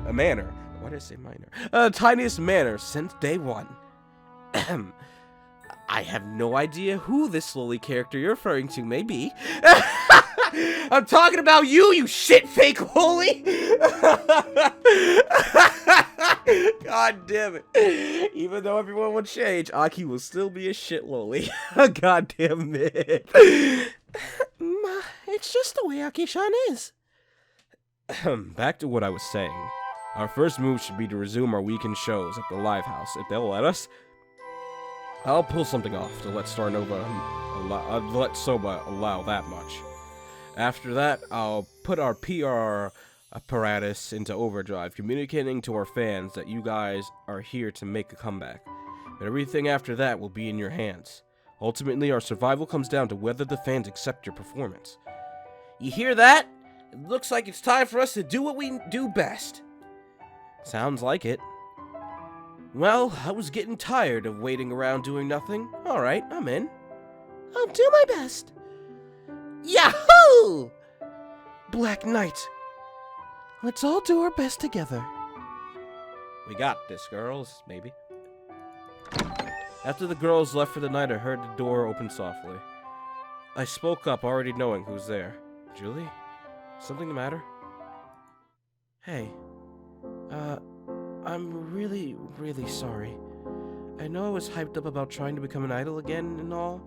day one. I have no idea who this loli character you're referring to may be. I'm talking about you shit fake loli! God damn it. Even though everyone will change, Aki will still be a shit loli. God damn it. It's just the way Aki-chan is. Back to what I was saying. Our first move should be to resume our weekend shows at the live house. If they'll let us, I'll pull something off to let Soma allow that much. After that, I'll put our PR apparatus into overdrive, communicating to our fans that you guys are here to make a comeback. But everything after that will be in your hands. Ultimately, our survival comes down to whether the fans accept your performance. You hear that? It looks like it's time for us to do what we do best. Sounds like it. Well, I was getting tired of waiting around doing nothing. Alright, I'm in. I'll do my best. Yahoo! Black Knight. Let's all do our best together. We got this, girls, maybe. After the girls left for the night, I heard the door open softly. I spoke up, already knowing who's there. Julie? Something the matter? Hey. I'm really, really sorry. I know I was hyped up about trying to become an idol again and all.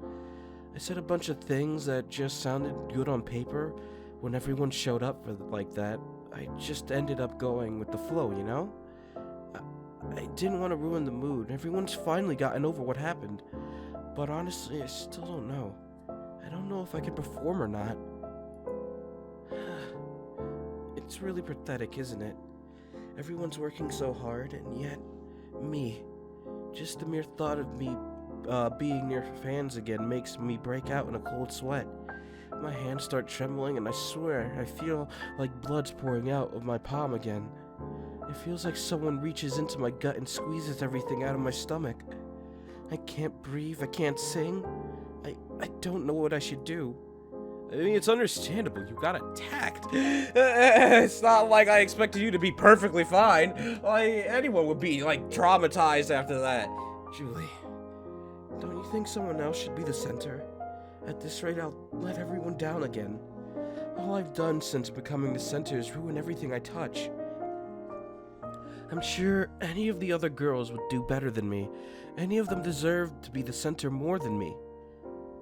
I said a bunch of things that just sounded good on paper when everyone showed up for like that. I just ended up going with the flow, you know? I didn't want to ruin the mood. Everyone's finally gotten over what happened. But honestly, I still don't know. I don't know if I can perform or not. It's really pathetic, isn't it? Everyone's working so hard, and yet, me. Just the mere thought of me being near fans again makes me break out in a cold sweat. My hands start trembling, and I swear I feel like blood's pouring out of my palm again. It feels like someone reaches into my gut and squeezes everything out of my stomach. I can't breathe, I can't sing. I don't know what I should do. I mean, it's understandable. You got attacked. It's not like I expected you to be perfectly fine. Like, anyone would be, like, traumatized after that. Julie, don't you think someone else should be the center? At this rate, I'll let everyone down again. All I've done since becoming the center is ruin everything I touch. I'm sure any of the other girls would do better than me. Any of them deserve to be the center more than me.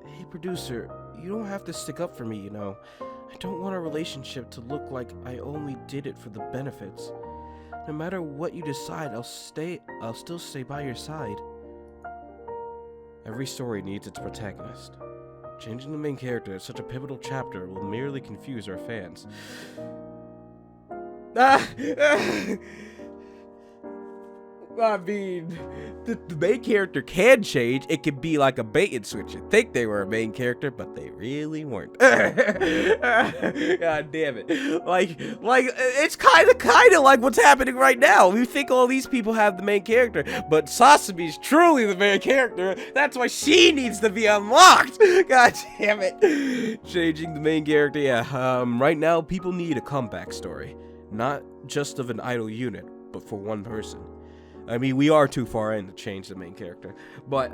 Hey, producer, you don't have to stick up for me, you know. I don't want our relationship to look like I only did it for the benefits. No matter what you decide, I'll still stay by your side. Every story needs its protagonist. Changing the main character at such a pivotal chapter will merely confuse our fans. I mean, the main character can change. It can be like a bait and switch. You think they were a main character, but they really weren't. God damn it. Like, it's kind of like what's happening right now. We think all these people have the main character, but Sasabi's truly the main character. That's why she needs to be unlocked. God damn it. Changing the main character, yeah. Right now, people need a comeback story. Not just of an idol unit, but for one person. I mean, we are too far in to change the main character. But,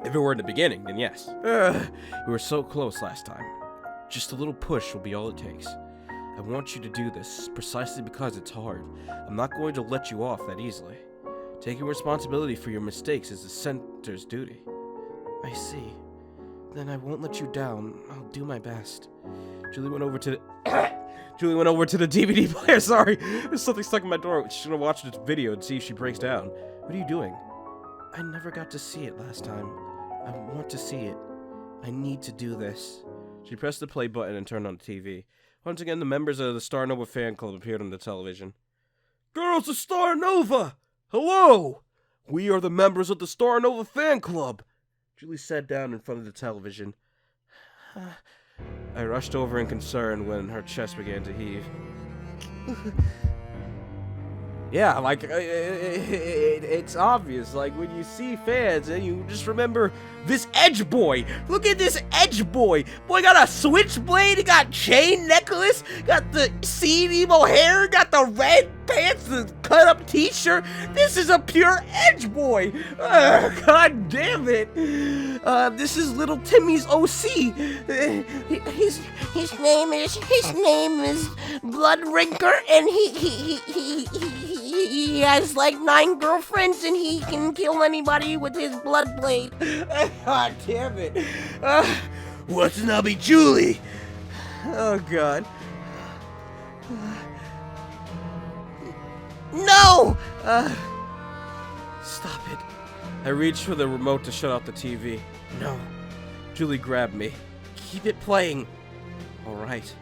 if it were in the beginning, then yes. We were so close last time. Just a little push will be all it takes. I want you to do this, precisely because it's hard. I'm not going to let you off that easily. Taking responsibility for your mistakes is the center's duty. I see. Then I won't let you down. I'll do my best. Julie went over to the DVD player, sorry. There's something stuck in my throat. She's gonna watch this video and see if she breaks down. What are you doing? I never got to see it last time. I want to see it. I need to do this. She pressed the play button and turned on the TV. Once again, the members of the Starnova fan club appeared on the television. Girls of Starnova! Hello! We are the members of the Starnova fan club. Julie sat down in front of the television. I rushed over in concern when her chest began to heave. Yeah, like, it's obvious. Like, when you see fans, and you just remember this Edge Boy. Look at this Edge Boy. Boy got a switchblade, he got chain necklace, got the seed emo hair, got the red pants, the cut-up t-shirt. This is a pure Edge Boy. God damn it. This is little Timmy's OC. His name is Blood Rinker, and he has like 9 girlfriends, and he can kill anybody with his blood blade. God damn it. What's Nubby Julie? Oh God. No! Stop it. I reached for the remote to shut off the TV. No. Julie grabbed me. Keep it playing. Alright.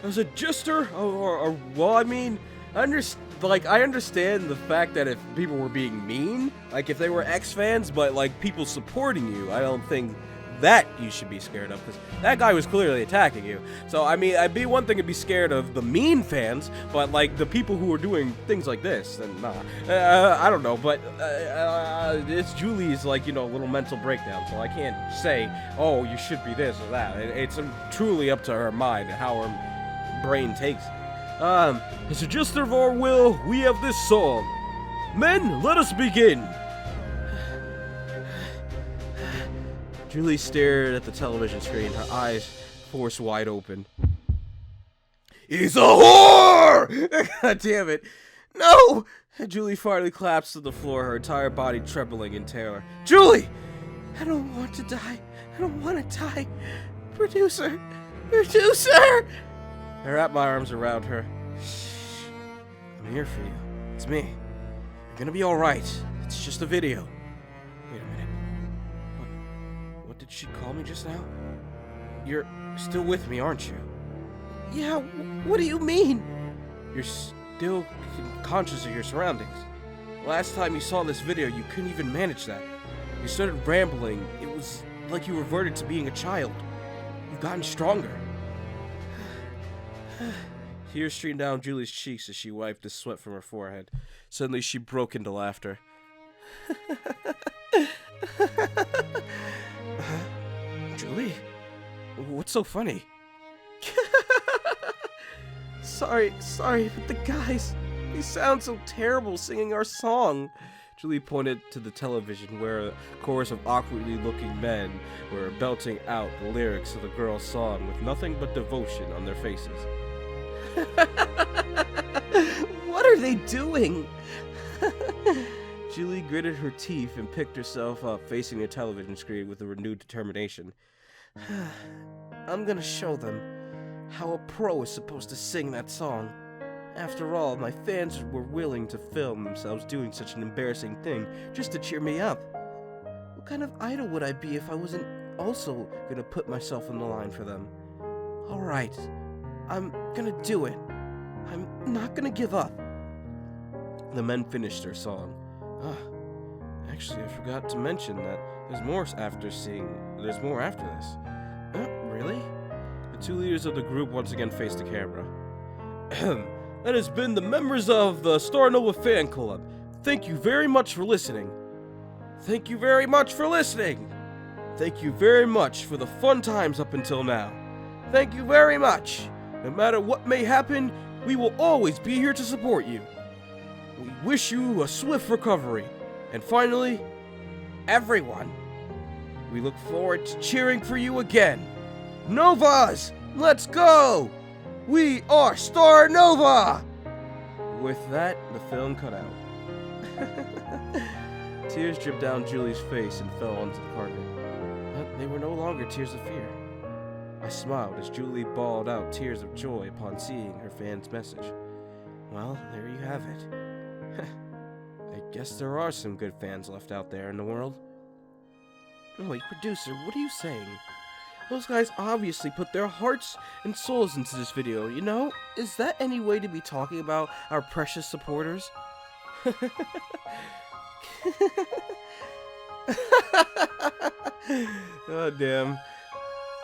As a jester, well, I mean, I understand the fact that if people were being mean, like if they were X-fans, but like people supporting you, I don't think that you should be scared of, because that guy was clearly attacking you. So, I mean, I'd be one thing to be scared of the mean fans, but like the people who are doing things like this, then nah. I don't know, but it's Julie's, like, you know, little mental breakdown, so I can't say, oh, you should be this or that. It's truly up to her mind and how her brain takes it. As a jester of our will, we have this song. Men, let us begin. Julie stared at the television screen, her eyes forced wide open. He's a whore! God damn it. No! Julie finally collapsed to the floor, her entire body trembling in terror. Julie! I don't want to die. I don't want to die. Producer! Producer! I wrapped my arms around her. Shh. I'm here for you. It's me. You're gonna be alright. It's just a video. Wait a minute. What did she call me just now? You're still with me, aren't you? Yeah, what do you mean? You're still conscious of your surroundings. Last time you saw this video, you couldn't even manage that. You started rambling. It was like you reverted to being a child. You've gotten stronger. Tears streamed down Julie's cheeks as she wiped the sweat from her forehead. Suddenly, she broke into laughter. Julie? What's so funny? Sorry, but the guys, they sound so terrible singing our song. Julie pointed to the television where a chorus of awkwardly looking men were belting out the lyrics of the girl's song with nothing but devotion on their faces. What are they doing? Julie gritted her teeth and picked herself up, facing the television screen with a renewed determination. I'm gonna show them how a pro is supposed to sing that song. After all, my fans were willing to film themselves doing such an embarrassing thing just to cheer me up. What kind of idol would I be if I wasn't also gonna put myself on the line for them? Alright, I'm gonna do it. I'm not gonna give up. The men finished their song. Actually, I forgot to mention that there's more after this. Really? The two leaders of the group once again faced the camera. That has been the members of the Starnova fan club. Thank you very much for listening. Thank you very much for listening. Thank you very much for the fun times up until now. Thank you very much. No matter what may happen, we will always be here to support you. We wish you a swift recovery. And finally, everyone, we look forward to cheering for you again. Novas, let's go! We are Starnova! With that, the film cut out. Tears dripped down Julie's face and fell onto the carpet. But they were no longer tears of fear. I smiled as Julie bawled out tears of joy upon seeing her fan's message. Well, there you have it. I guess there are some good fans left out there in the world. Wait, producer, what are you saying? Those guys obviously put their hearts and souls into this video, you know? Is that any way to be talking about our precious supporters? Oh, damn.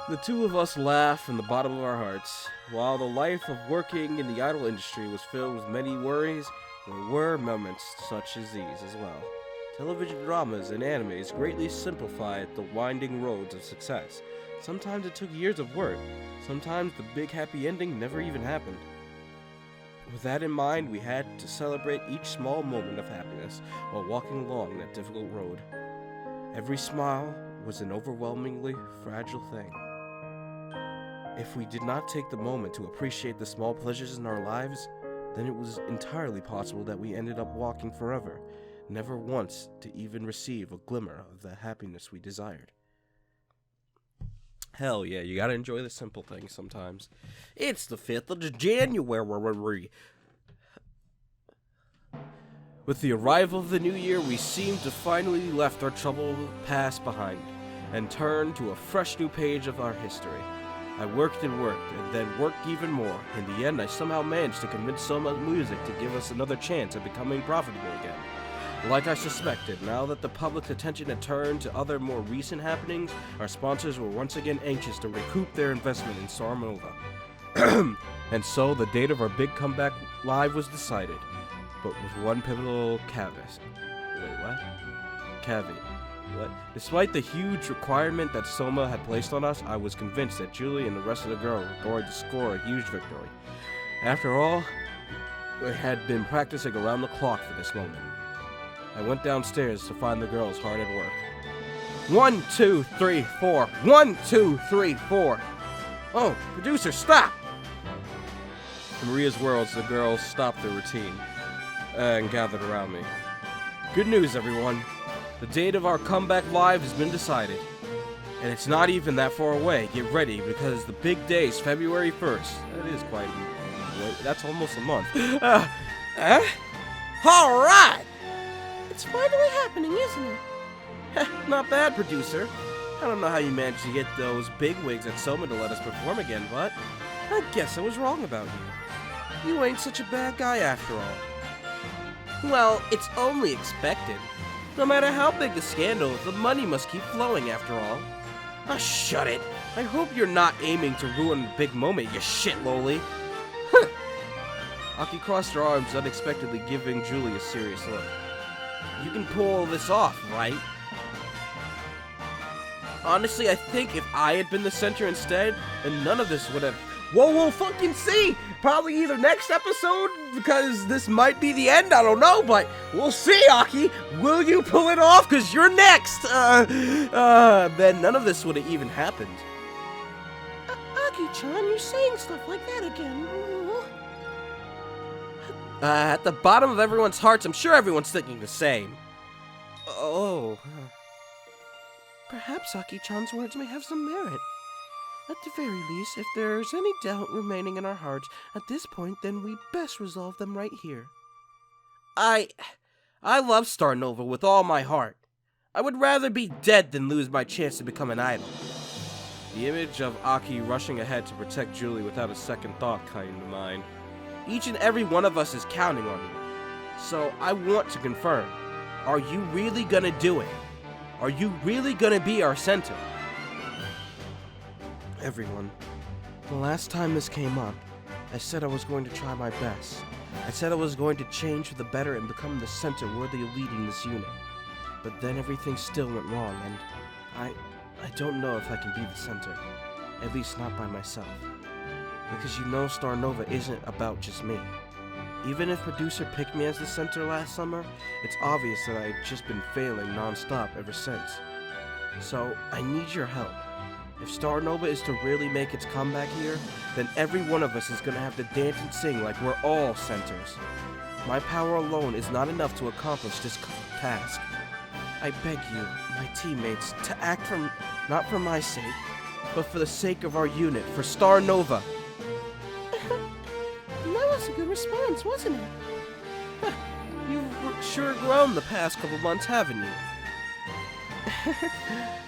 The two of us laughed from the bottom of our hearts. While the life of working in the idol industry was filled with many worries, there were moments such as these as well. Television dramas and animes greatly simplified the winding roads of success. Sometimes it took years of work. Sometimes the big happy ending never even happened. With that in mind, we had to celebrate each small moment of happiness while walking along that difficult road. Every smile was an overwhelmingly fragile thing. If we did not take the moment to appreciate the small pleasures in our lives, then it was entirely possible that we ended up walking forever, never once to even receive a glimmer of the happiness we desired. Hell yeah, you gotta enjoy the simple things sometimes. It's the 5th of January. With the arrival of the new year, we seemed to finally left our troubled past behind and turned to a fresh new page of our history. I worked and then worked even more. In the end, I somehow managed to convince Soma Music to give us another chance at becoming profitable again. Like I suspected, now that the public's attention had turned to other more recent happenings, our sponsors were once again anxious to recoup their investment in Starnova. And so the date of our big comeback live was decided, but with one pivotal caveat. Wait, what? Caveat. What? Despite the huge requirement that Soma had placed on us, I was convinced that Julie and the rest of the girls were going to score a huge victory. After all, we had been practicing around the clock for this moment. I went downstairs to find the girls hard at work. 1, 2, 3, 4. 1, 2, 3, 4. Oh, producer, stop! In Maria's words, the girls stopped their routine and gathered around me. Good news, everyone. The date of our comeback live has been decided. And it's not even that far away. Get ready, because the big day is February 1st. That is quite... that's almost a month. Alright! It's finally happening, isn't it? Not bad, producer. I don't know how you managed to get those bigwigs at Soma to let us perform again, but I guess I was wrong about you. You ain't such a bad guy after all. Well, it's only expected. No matter how big the scandal, the money must keep flowing after all. Ah, shut it. I hope you're not aiming to ruin the big moment, you shit loli. Aki crossed her arms, unexpectedly giving Julie a serious look. You can pull this off, right? Honestly, I think if I had been the center instead, then none of this would have... Well, we'll fucking see! Probably either next episode, because this might be the end, I don't know, but we'll see, Aki! Will you pull it off? Because you're next! Then none of this would have even happened. Aki-chan, you're saying stuff like that again. At the bottom of everyone's hearts, I'm sure everyone's thinking the same. Oh. Perhaps Aki-chan's words may have some merit. At the very least, if there's any doubt remaining in our hearts at this point, then we best resolve them right here. I love Starnova with all my heart. I would rather be dead than lose my chance to become an idol. The image of Aki rushing ahead to protect Julie without a second thought came to mind. Each and every one of us is counting on you. So I want to confirm, are you really gonna do it? Are you really gonna be our center? Everyone, the last time this came up, I said I was going to try my best. I said I was going to change for the better and become the center worthy of leading this unit. But then everything still went wrong, and I don't know if I can be the center. At least not by myself. Because you know Starnova isn't about just me. Even if producer picked me as the center last summer, it's obvious that I've just been failing non-stop ever since. So, I need your help. If Starnova is to really make its comeback here, then every one of us is gonna have to dance and sing like we're all centers. My power alone is not enough to accomplish this task. I beg you, my teammates, to act not for my sake, but for the sake of our unit, for Starnova. That was a good response, wasn't it? You've sure grown the past couple months, haven't you?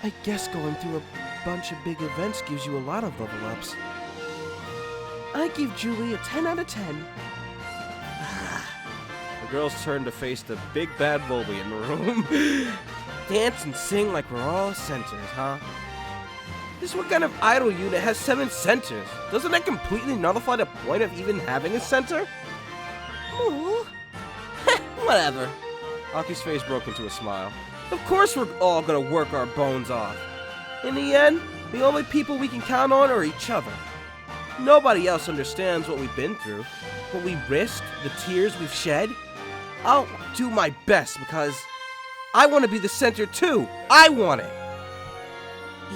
I guess going through a bunch of big events gives you a lot of level ups. I give Julie a 10 out of 10. The girls turned to face the big bad bully in the room. Dance and sing like we're all centers, huh? This what kind of idol unit has 7 centers? Doesn't that completely nullify the point of even having a center? Ooh. Whatever. Aki's face broke into a smile. Of course we're all gonna work our bones off. In the end, the only people we can count on are each other. Nobody else understands what we've been through, what we risked, the tears we've shed. I'll do my best because I want to be the center too. I want it.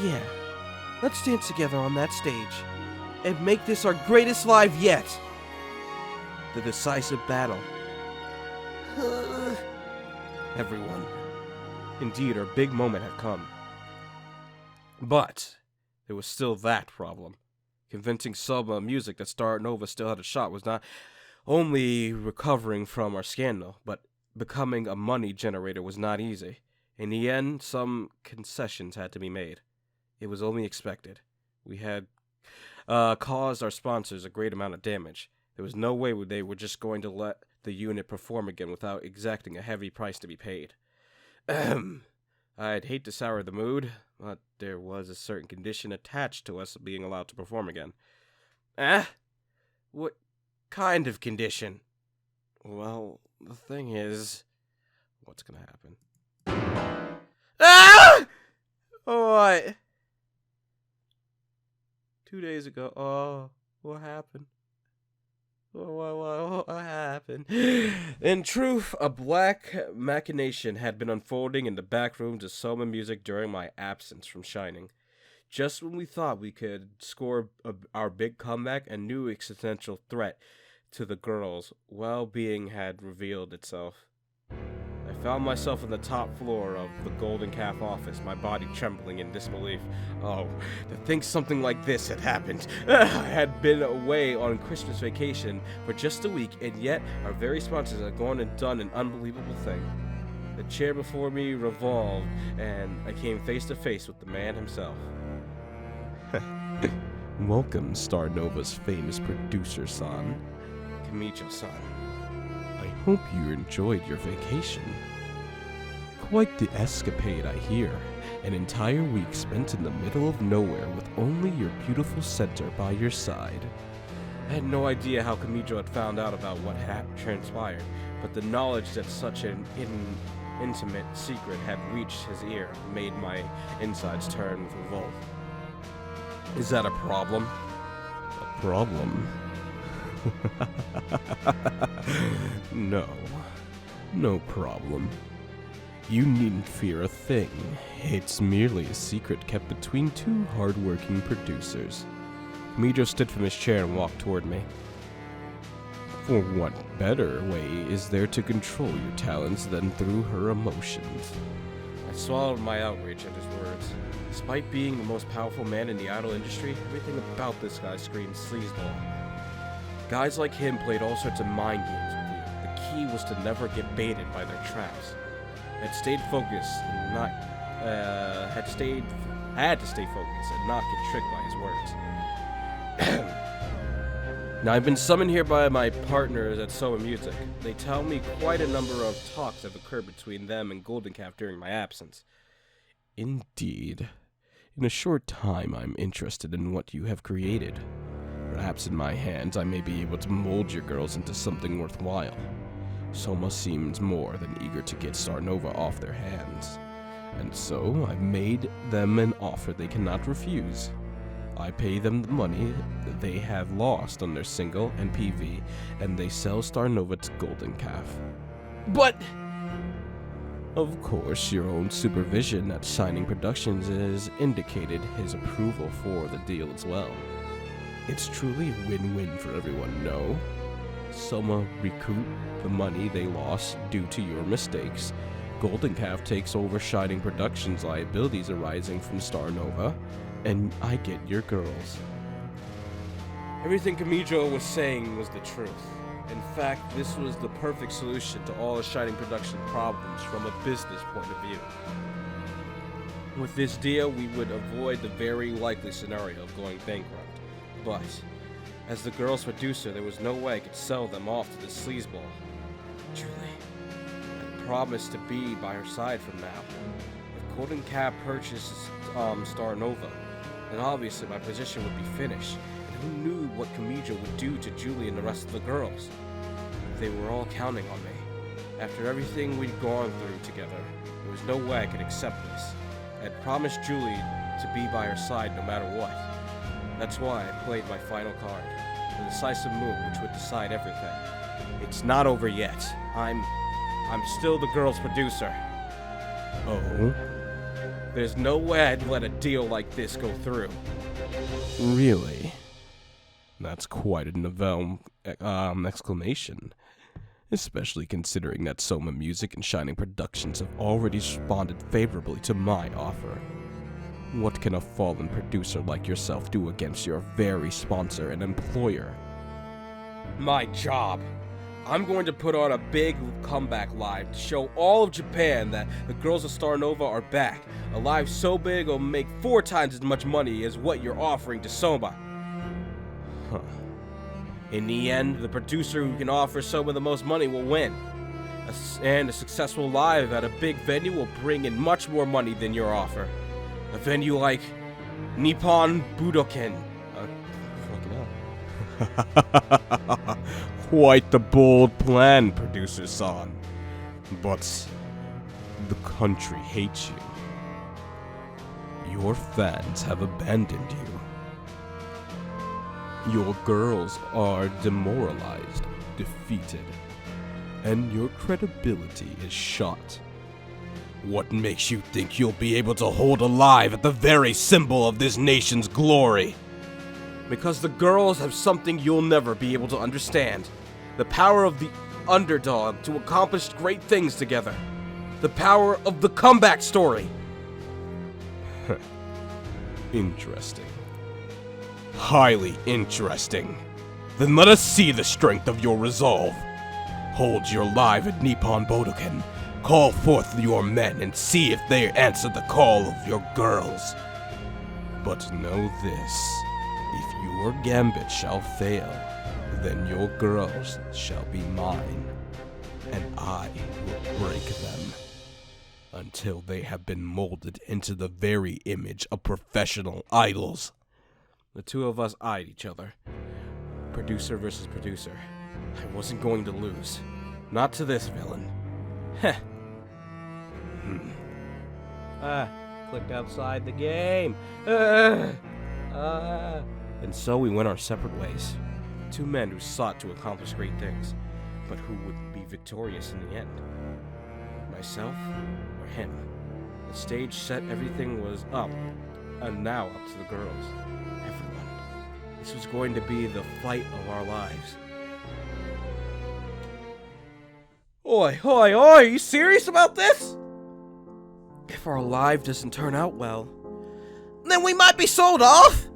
Yeah, let's dance together on that stage and make this our greatest live yet. The decisive battle. Everyone. Indeed, our big moment had come. But there was still that problem. Convincing Soma Music that Starnova still had a shot was not only recovering from our scandal, but becoming a money generator was not easy. In the end, some concessions had to be made. It was only expected. We had caused our sponsors a great amount of damage. There was no way they were just going to let the unit perform again without exacting a heavy price to be paid. I'd hate to sour the mood, but there was a certain condition attached to us being allowed to perform again. What kind of condition? Well, the thing is... What's gonna happen? What? 2 days ago. Oh, what happened? What happened? In truth, a black machination had been unfolding in the back rooms of Soma Music during my absence from Shining. Just when we thought we could score our big comeback, a new existential threat to the girls' well-being had revealed itself. I found myself on the top floor of the Golden Calf office, my body trembling in disbelief. Oh, to think something like this had happened. I had been away on Christmas vacation for just a week, and yet our very sponsors had gone and done an unbelievable thing. The chair before me revolved, and I came face to face with the man himself. Welcome, Starnova's famous producer-san. Kamijo-san. I hope you enjoyed your vacation. Quite the escapade, I hear. An entire week spent in the middle of nowhere with only your beautiful center by your side. I had no idea how Kamijo had found out about what had transpired, but the knowledge that such an intimate secret had reached his ear made my insides turn with revolt. Is that a problem? A problem? No problem. You needn't fear a thing. It's merely a secret kept between two hard-working producers. Kamijo stood from his chair and walked toward me. For what better way is there to control your talents than through her emotions? I swallowed my outrage at his words. Despite being the most powerful man in the idol industry, everything about this guy screamed sleazeball. Guys like him played all sorts of mind games with you. The key was to never get baited by their traps. Had to stay focused and not get tricked by his words. Now, I've been summoned here by my partners at Soma Music. They tell me quite a number of talks have occurred between them and Golden Calf during my absence. Indeed. In a short time, I'm interested in what you have created. Perhaps in my hands, I may be able to mold your girls into something worthwhile. Soma seems more than eager to get Starnova off their hands. And so, I've made them an offer they cannot refuse. I pay them the money that they have lost on their single and PV, and they sell Starnova to Golden Calf. But... Of course, your own supervision at Shining Productions has indicated his approval for the deal as well. It's truly a win-win for everyone, no? Soma recoup the money they lost due to your mistakes. Golden Calf takes over Shining Productions' liabilities arising from Starnova, and I get your girls. Everything Kamijo was saying was the truth. In fact, this was the perfect solution to all of Shining Production problems from a business point of view. With this deal, we would avoid the very likely scenario of going bankrupt. But, as the girls' producer, there was no way I could sell them off to this sleazeball. Truly, I promised to be by her side from now. If Golden Calf purchases Starnova, then obviously my position would be finished. Who knew what Kamijo would do to Julie and the rest of the girls? They were all counting on me. After everything we'd gone through together, there was no way I could accept this. I had promised Julie to be by her side no matter what. That's why I played my final card, the decisive move which would decide everything. It's not over yet. I'm still the girl's producer. Oh? There's no way I'd let a deal like this go through. Really? That's quite an exclamation. Especially considering that Soma Music and Shining Productions have already responded favorably to my offer. What can a fallen producer like yourself do against your very sponsor and employer? My job. I'm going to put on a big comeback live to show all of Japan that the girls of Starnova are back. A live so big it'll make 4 times as much money as what you're offering to Soma. Huh. In the end, the producer who can offer Soma the most money will win. And a successful live at a big venue will bring in much more money than your offer. A venue like Nippon Budokan. Quite the bold plan, producer-san. But the country hates you. Your fans have abandoned you. Your girls are demoralized, defeated, and your credibility is shot. What makes you think you'll be able to hold alive at the very symbol of this nation's glory? Because the girls have something you'll never be able to understand. The power of the underdog to accomplish great things together. The power of the comeback story. Interesting. Highly interesting. Then let us see the strength of your resolve. Hold your live at Nippon Budokan. Call forth your men and see if they answer the call of your girls. But know this. If your gambit shall fail, then your girls shall be mine, and I will break them until they have been molded into the very image of professional idols. The two of us eyed each other. Producer versus producer. I wasn't going to lose. Not to this villain. Heh. Clicked outside the game. And so we went our separate ways. Two men who sought to accomplish great things, but who would be victorious in the end. Myself or him? The stage set, everything was up, and now up to the girls. Everyone. This was going to be the fight of our lives. Oi, are you serious about this? If our life doesn't turn out well, then we might be sold off?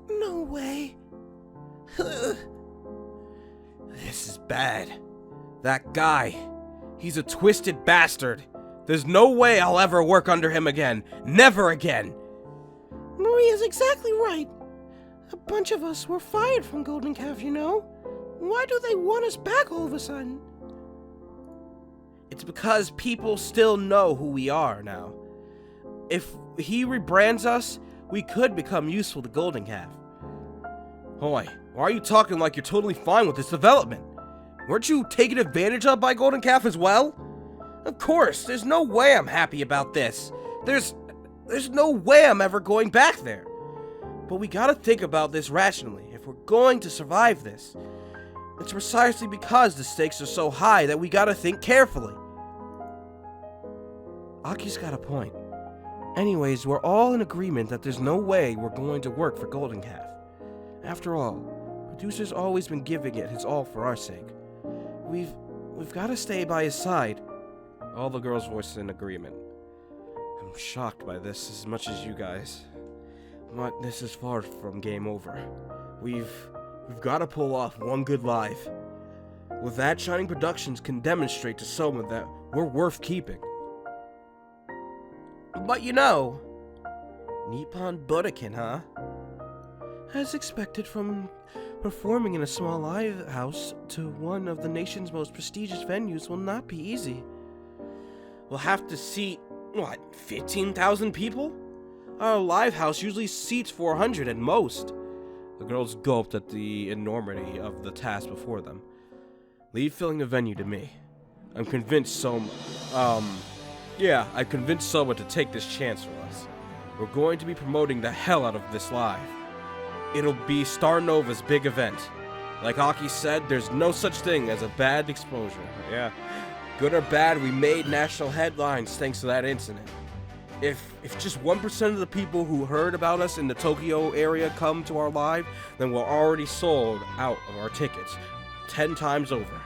No way. This is bad. That guy, he's a twisted bastard. There's no way I'll ever work under him again. Never again. Maria's exactly right. A bunch of us were fired from Golden Calf, you know. Why do they want us back all of a sudden? It's because people still know who we are now. If he rebrands us, we could become useful to Golden Calf. Hoy, why are you talking like you're totally fine with this development? Weren't you taken advantage of by Golden Calf as well? Of course, there's no way I'm happy about this. There's no way I'm ever going back there. But we gotta think about this rationally if we're going to survive this. It's precisely because the stakes are so high that we gotta think carefully. Aki's got a point. Anyways, we're all in agreement that there's no way we're going to work for Golden Calf. After all, producer's always been giving it his all for our sake. We've gotta stay by his side. All the girls voiced in agreement. I'm shocked by this as much as you guys. But this is far from game over. We've gotta pull off one good live. With that, Shining Productions can demonstrate to someone that we're worth keeping. But you know, Nippon Budokan, huh? As expected, from performing in a small live house to one of the nation's most prestigious venues will not be easy. We'll have to seat, 15,000 people? Our live house usually seats 400 at most. The girls gulped at the enormity of the task before them. Leave filling the venue to me. I'm convinced someone to take this chance for us. We're going to be promoting the hell out of this live. It'll be Starnova's big event. Like Aki said, there's no such thing as a bad exposure. Yeah, good or bad, we made national headlines thanks to that incident. If just 1% of the people who heard about us in the Tokyo area come to our live, then we're already sold out of our tickets 10 times over.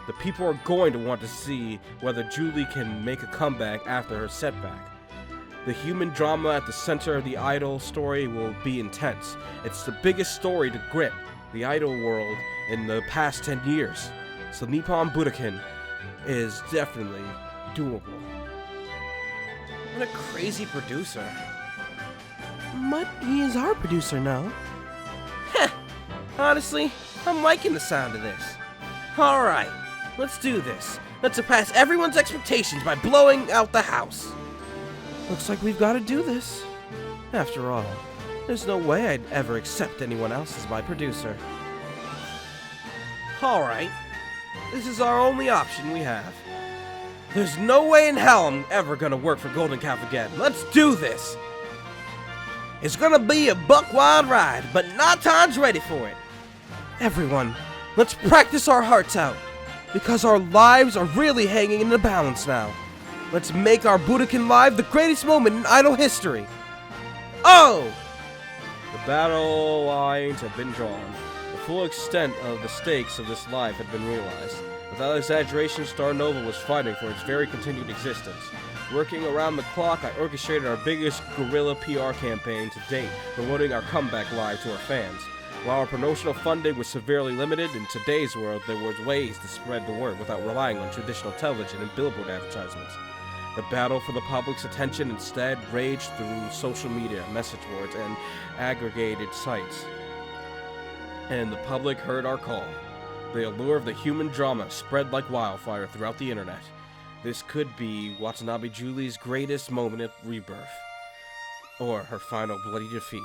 The people are going to want to see whether Julie can make a comeback after her setback. The human drama at the center of the idol story will be intense. It's the biggest story to grip the idol world in the past 10 years. So Nippon Budokan is definitely doable. What a crazy producer. But he is our producer now. Heh, honestly, I'm liking the sound of this. Alright, let's do this. Let's surpass everyone's expectations by blowing out the house. Looks like we've got to do this. After all, there's no way I'd ever accept anyone else as my producer. Alright, this is our only option we have. There's no way in hell I'm ever gonna work for Golden Calf again. Let's do this! It's gonna be a buck wild ride, but Natan's ready for it. Everyone, let's practice our hearts out, because our lives are really hanging in the balance now. Let's make our Budokan live the greatest moment in idol history. Oh! The battle lines have been drawn. The full extent of the stakes of this life had been realized. Without exaggeration, Starnova was fighting for its very continued existence. Working around the clock, I orchestrated our biggest guerrilla PR campaign to date, promoting our comeback live to our fans. While our promotional funding was severely limited, in today's world there were ways to spread the word without relying on traditional television and billboard advertisements. The battle for the public's attention instead raged through social media, message boards, and aggregated sites. And the public heard our call. The allure of the human drama spread like wildfire throughout the internet. This could be Watanabe Julie's greatest moment of rebirth, or her final bloody defeat,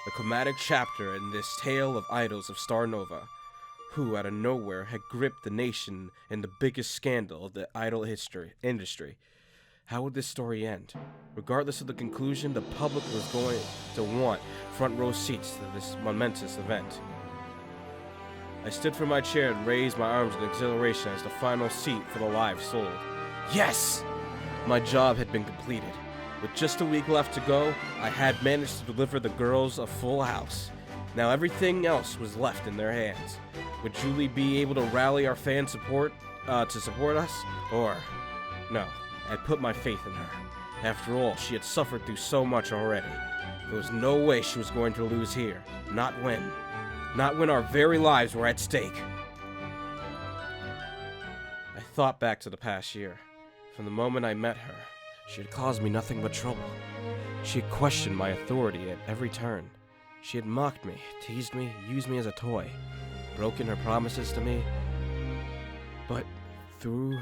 a climatic chapter in this tale of idols of Starnova, who out of nowhere had gripped the nation in the biggest scandal of the idol industry. How would this story end? Regardless of the conclusion, the public was going to want front row seats to this momentous event. I stood from my chair and raised my arms in exhilaration as the final seat for the live sold. Yes! My job had been completed. With just a week left to go, I had managed to deliver the girls a full house. Now everything else was left in their hands. Would Julie be able to rally our fan support to support us? Or no, I put my faith in her. After all, she had suffered through so much already. There was no way she was going to lose here. Not when. Not when our very lives were at stake. I thought back to the past year. From the moment I met her, she had caused me nothing but trouble. She had questioned my authority at every turn. She had mocked me, teased me, used me as a toy, broken her promises to me. But through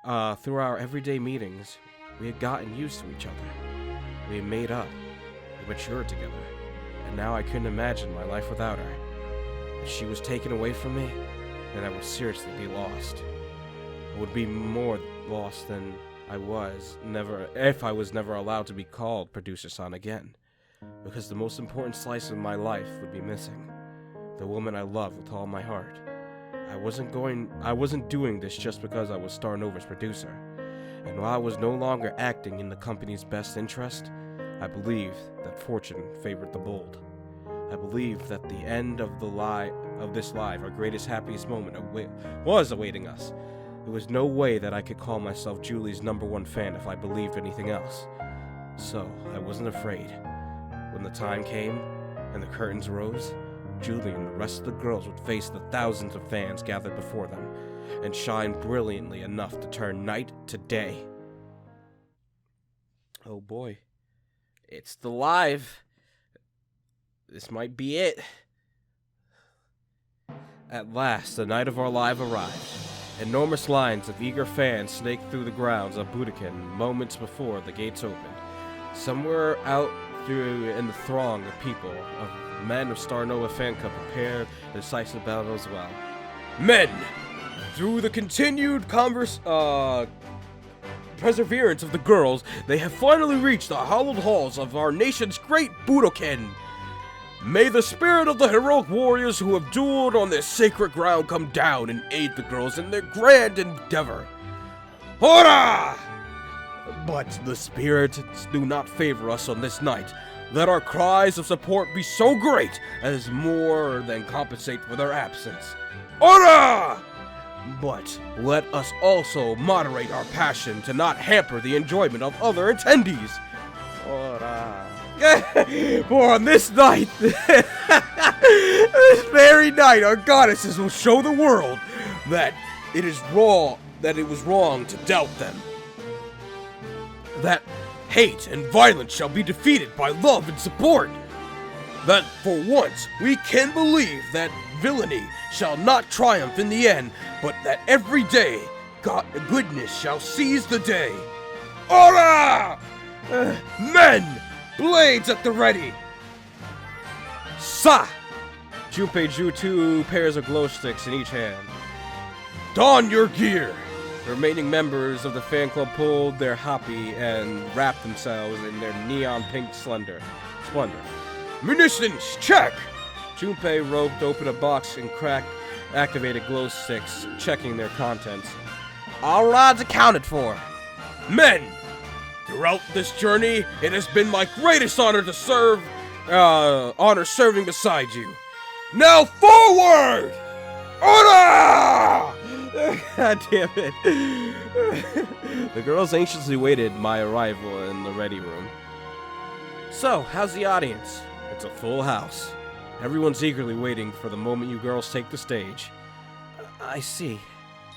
our everyday meetings, we had gotten used to each other. We had made up. We matured together. And now I couldn't imagine my life without her. If she was taken away from me, then I would seriously be lost. I would be more lost than I was if I was never allowed to be called Producer-san again. Because the most important slice of my life would be missing. The woman I love with all my heart. I wasn't doing this just because I was Starnova's producer. And while I was no longer acting in the company's best interest, I believed that fortune favored the bold. I believed that the end of this life, our greatest, happiest moment, was awaiting us. There was no way that I could call myself Julie's #1 fan if I believed anything else. So, I wasn't afraid. When the time came, and the curtains rose, Julie and the rest of the girls would face the thousands of fans gathered before them, and shine brilliantly enough to turn night to day. Oh boy. It's the live. This might be it. At last, the night of our live arrived. Enormous lines of eager fans snaked through the grounds of Budokan moments before the gates opened. Somewhere out in the throng of people, of men of Starnova fan club prepared a decisive battle as well. Men! Through the continued perseverance of the girls, they have finally reached the hallowed halls of our nation's great Budokan. May the spirit of the heroic warriors who have dueled on this sacred ground come down and aid the girls in their grand endeavor. Hurrah! But the spirits do not favor us on this night. Let our cries of support be so great as more than compensate for their absence. Hurrah! But let us also moderate our passion to not hamper the enjoyment of other attendees. Hurrah! For on this night, this very night, our goddesses will show the world that it was wrong to doubt them. That hate and violence shall be defeated by love and support. That for once we can believe that villainy shall not triumph in the end, but that every day goodness shall seize the day. Ora! Men! Blades at the ready! Sa! Junpei drew 2 pairs of glow sticks in each hand. Don your gear! The remaining members of the fan club pulled their hoppy and wrapped themselves in their neon pink splendor. Munitions, check! Junpei roped open a box and activated glow sticks, checking their contents. All rods accounted for. Men! Throughout this journey, it has been my greatest honor to serving beside you. Now forward! Order! God damn it. The girls anxiously waited my arrival in the ready room. So, how's the audience? It's a full house. Everyone's eagerly waiting for the moment you girls take the stage. I see.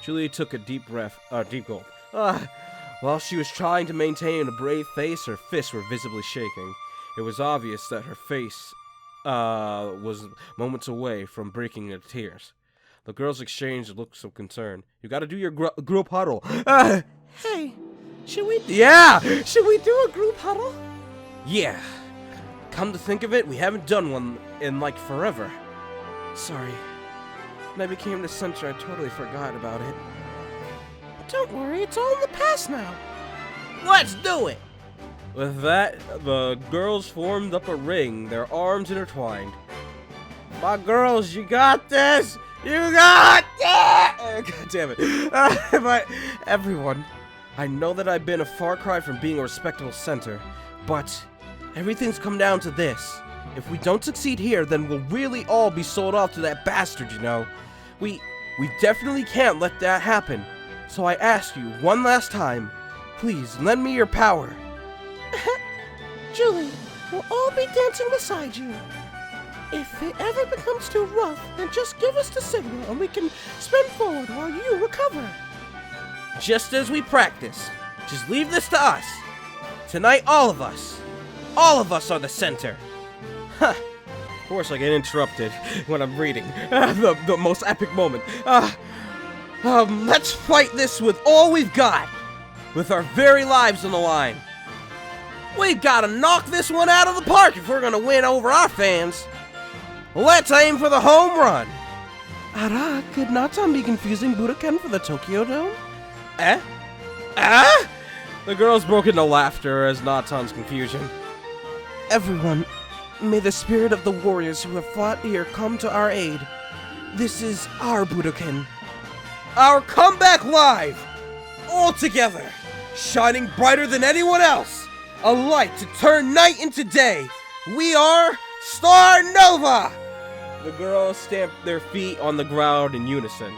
Julie took a deep gulp. While she was trying to maintain a brave face, her fists were visibly shaking. It was obvious that her face was moments away from breaking into tears. The girls exchanged looks of concern. You gotta do your group huddle. Hey, should we? Yeah! Should we do a group huddle? Yeah. Come to think of it, we haven't done one in like forever. Sorry. When I became the center, I totally forgot about it. Don't worry, it's all in the past now. Let's do it! With that, the girls formed up a ring, their arms intertwined. My girls, you got this! You got it! God damn it. But everyone, I know that I've been a far cry from being a respectable center, but everything's come down to this. If we don't succeed here, then we'll really all be sold off to that bastard, you know. We definitely can't let that happen. So I ask you one last time, please lend me your power. Julie, we'll all be dancing beside you. If it ever becomes too rough, then just give us the signal and we can spin forward while you recover. Just as we practiced. Just leave this to us. Tonight, all of us are the center. Huh. Of course I get interrupted when I'm reading. The most epic moment. Let's fight this with all we've got. With our very lives on the line. We've gotta knock this one out of the park if we're gonna win over our fans. Let's aim for the home run. Ara, could Natan be confusing Budokan for the Tokyo Dome? Eh? Ah? The girls broke into laughter as Natan's confusion. Everyone, may the spirit of the warriors who have fought here come to our aid. This is our Budokan. Our comeback live! All together, shining brighter than anyone else. A light to turn night into day. We are Starnova! The girls stamped their feet on the ground in unison.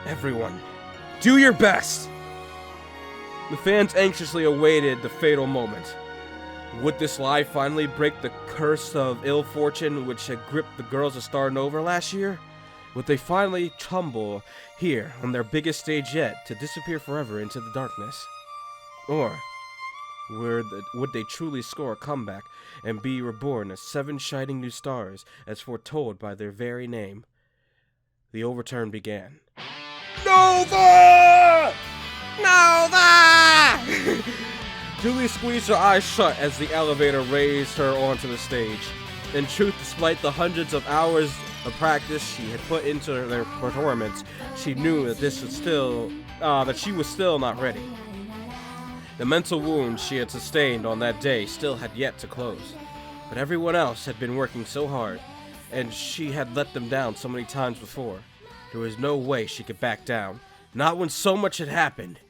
Everyone, do your best! The fans anxiously awaited the fatal moment. Would this lie finally break the curse of ill fortune which had gripped the girls of Starnova last year? Would they finally tumble here on their biggest stage yet to disappear forever into the darkness? Or would they truly score a comeback and be reborn as 7 shining new stars as foretold by their very name? The overturn began. Nova! Nova! Julie squeezed her eyes shut as the elevator raised her onto the stage. In truth, despite the hundreds of hours of practice she had put into their performance, she knew that she was still not ready. The mental wounds she had sustained on that day still had yet to close. But everyone else had been working so hard, and she had let them down so many times before. There was no way she could back down, not when so much had happened.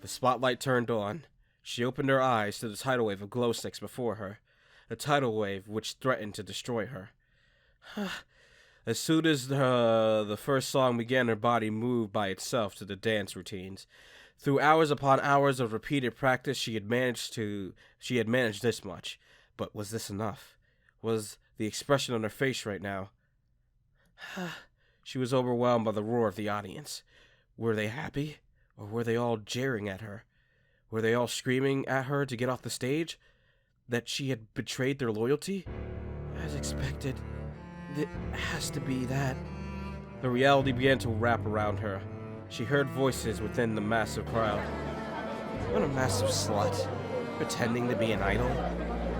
The spotlight turned on. She opened her eyes to the tidal wave of glow sticks before her, a tidal wave which threatened to destroy her. As soon as the first song began, her body moved by itself to the dance routines. Through hours upon hours of repeated practice, she had managed this much. But was this enough? Was the expression on her face right now? She was overwhelmed by the roar of the audience. Were they happy? Or were they all jeering at her? Were they all screaming at her to get off the stage? That she had betrayed their loyalty? As expected, it has to be that. The reality began to wrap around her. She heard voices within the massive crowd. What a massive slut. Pretending to be an idol.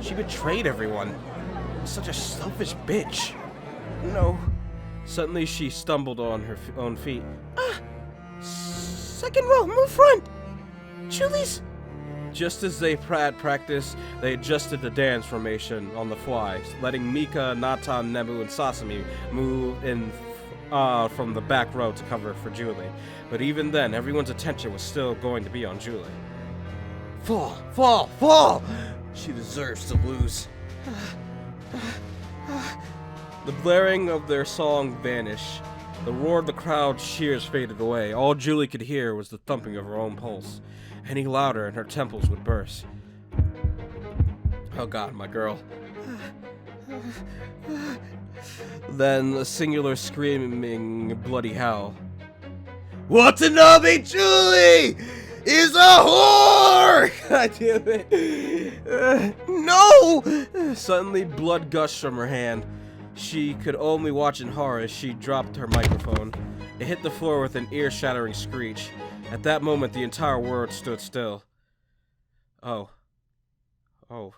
She betrayed everyone. Such a selfish bitch. No. Suddenly she stumbled on her own feet. Second row, move front. Julie's. Just as they had practiced, they adjusted the dance formation on the fly, letting Mika, Natan, Nemu, and Sasami move in from the back row to cover for Julie. But even then, everyone's attention was still going to be on Julie. Fall! Fall! Fall! She deserves to lose. The blaring of their song vanished. The roar of the crowd's cheers faded away. All Julie could hear was the thumping of her own pulse. Any louder and her temples would burst. Oh God, my girl. Then a singular screaming bloody howl. Watanabe Julie! is a whore! God damn it. No! Suddenly, blood gushed from her hand. She could only watch in horror as she dropped her microphone. It hit the floor with an ear-shattering screech. At that moment, the entire world stood still. Oh. Oh.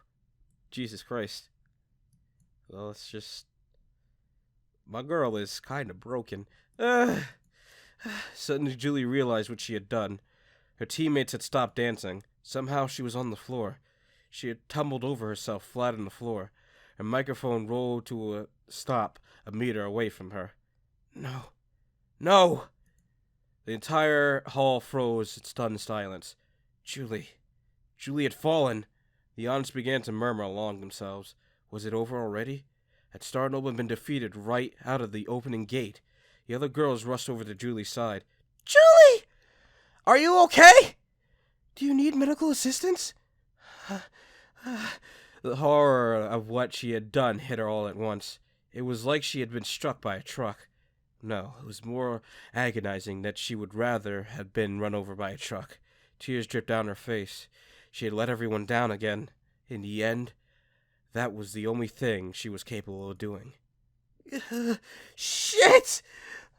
Jesus Christ. Well, it's just... My girl is kind of broken. Suddenly, Julie realized what she had done. Her teammates had stopped dancing. Somehow, she was on the floor. She had tumbled over herself flat on the floor. Her microphone rolled to a stop a meter away from her. No. No! The entire hall froze in stunned silence. Julie had fallen. The audience began to murmur along themselves. Was it over already? Had Starnova been defeated right out of the opening gate? The other girls rushed over to Julie's side. Julie! Are you okay? Do you need medical assistance? The horror of what she had done hit her all at once. It was like she had been struck by a truck. No, it was more agonizing that she would rather have been run over by a truck. Tears dripped down her face. She had let everyone down again. In the end, that was the only thing she was capable of doing. Shit!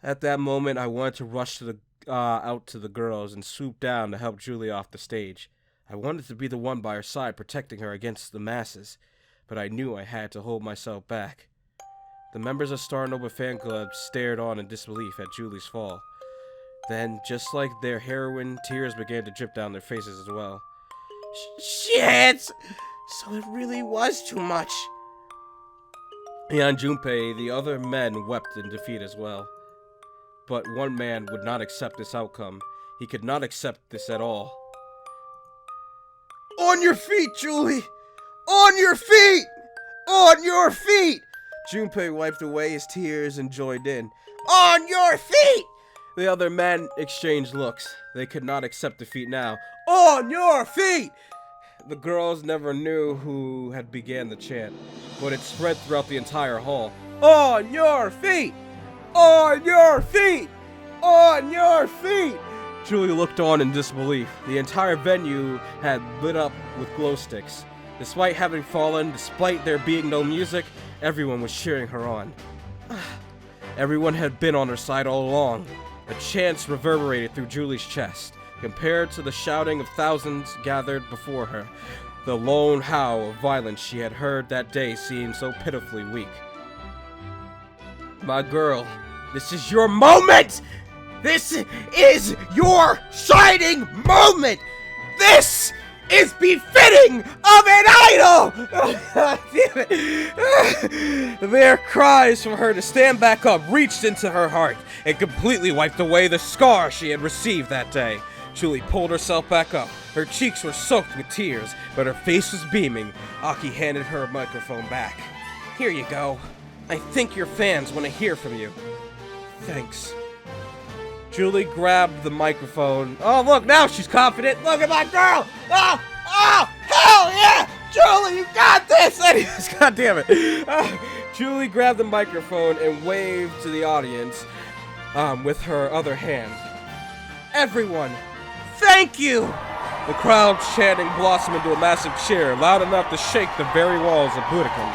At that moment, I wanted to rush to out to the girls and swoop down to help Julie off the stage. I wanted to be the one by her side protecting her against the masses, but I knew I had to hold myself back. The members of Starnova fan club stared on in disbelief at Julie's fall. Then, just like their heroine, tears began to drip down their faces as well. Shit! So it really was too much. Beyond Junpei, the other men wept in defeat as well. But one man would not accept this outcome. He could not accept this at all. On your feet, Julie! On your feet! On your feet! Junpei wiped away his tears and joined in. On your feet! The other men exchanged looks. They could not accept defeat now. On your feet! The girls never knew who had began the chant, but it spread throughout the entire hall. On your feet! On your feet! On your feet! Julie looked on in disbelief. The entire venue had lit up with glow sticks. Despite having fallen, despite there being no music, everyone was cheering her on. Everyone had been on her side all along. The chants reverberated through Julie's chest. Compared to the shouting of thousands gathered before her, the lone howl of violence she had heard that day seemed so pitifully weak. My girl, this is your moment! This is your shining moment! This is befitting of an idol! Damn it. Their cries for her to stand back up reached into her heart and completely wiped away the scar she had received that day. Julie pulled herself back up. Her cheeks were soaked with tears, but her face was beaming. Aki handed her a microphone back. Here you go. I think your fans want to hear from you. Thanks. Julie grabbed the microphone. Oh, look, now she's confident. Look at my girl. Oh, hell yeah. Julie, you got this. Anyways, God damn it. Julie grabbed the microphone and waved to the audience with her other hand. Everyone, thank you. The crowd chanting blossomed into a massive cheer, loud enough to shake the very walls of Budokan.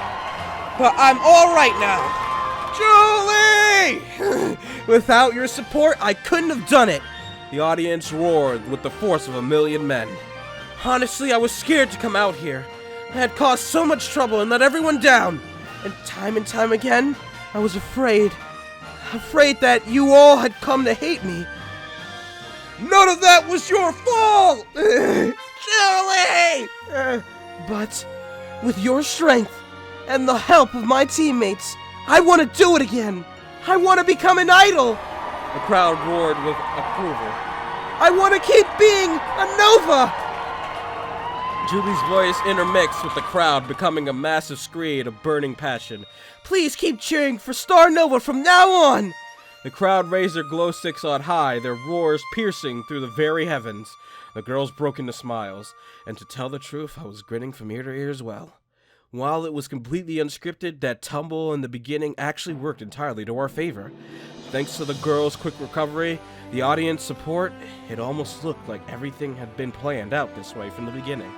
But I'm all right now. Julie! Without your support, I couldn't have done it. The audience roared with the force of 1,000,000 men. Honestly, I was scared to come out here. I had caused so much trouble and let everyone down. And time again, I was afraid. Afraid that you all had come to hate me. None of that was your fault! Julie! But with your strength and the help of my teammates, I want to do it again. I want to become an idol. The crowd roared with approval. I want to keep being a Nova. Julie's voice intermixed with the crowd, becoming a massive scream of burning passion. Please keep cheering for Starnova from now on. The crowd raised their glow sticks on high, their roars piercing through the very heavens. The girls broke into smiles, and to tell the truth, I was grinning from ear to ear as well. While it was completely unscripted, that tumble in the beginning actually worked entirely to our favor. Thanks to the girls' quick recovery, the audience support, it almost looked like everything had been planned out this way from the beginning.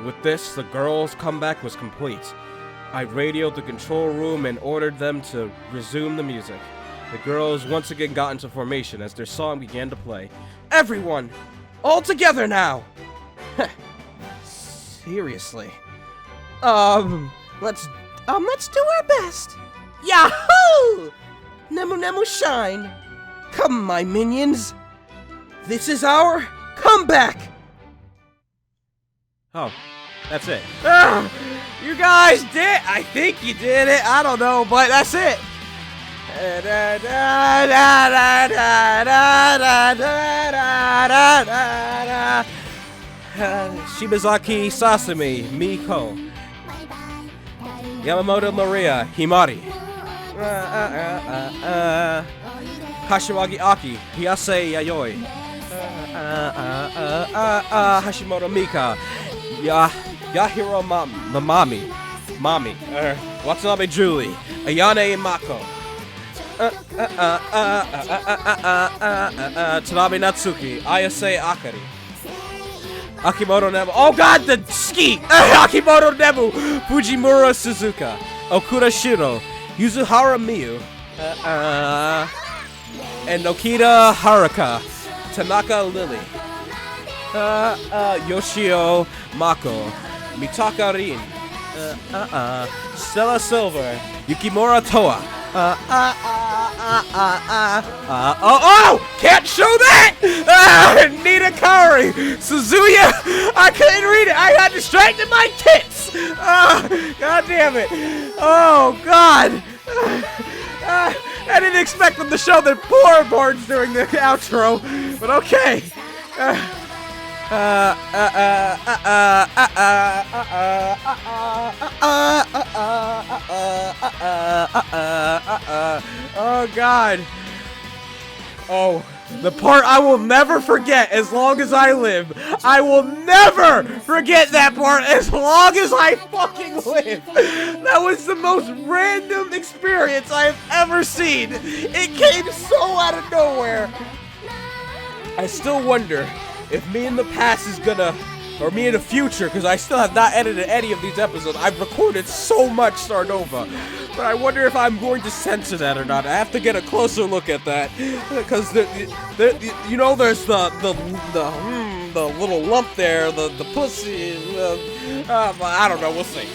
With this, the girls' comeback was complete. I radioed the control room and ordered them to resume the music. The girls once again got into formation as their song began to play. Everyone! All together now! Seriously. Let's do our best. Yahoo! Nemu Nemu shine. Come, my minions. This is our comeback. Oh, that's it. You guys did. I think you did it. I don't know, but that's it. Shibazaki Sasami Miko Yamamoto Maria Himari Kashiwagi Aki Hiyase Yayoi Hashimoto Mika Yahiro Mami Watanabe Julie Ayane Mako Tanabe Natsuki Ayase Akari Akimoto Nebu. Oh god, the ski! Akimoto Nebu! Fujimura Suzuka. Okuda Shiro. Yuzuhara Miyu. And Nokita Haruka. Tanaka Lily. Yoshio Mako. Mitaka Rin. Stella Silver. Yukimura Toa. Can't show that! Nita Kari! Suzuya! I couldn't read it! I got distracted by tits! God damn it! Oh, God! I didn't expect them to show their floorboards during the outro, but okay. Oh god. Oh, the part I will never forget as long as I live. I will never forget that part as long as I fucking live. That was the most random experience I have ever seen. It came so out of nowhere. I still wonder if me in the past is gonna, or me in the future, because I still have not edited any of these episodes. I've recorded so much Starnova, but I wonder if I'm going to censor that or not. I have to get a closer look at that, because you know, there's the little lump there, the pussy. I don't know. We'll see.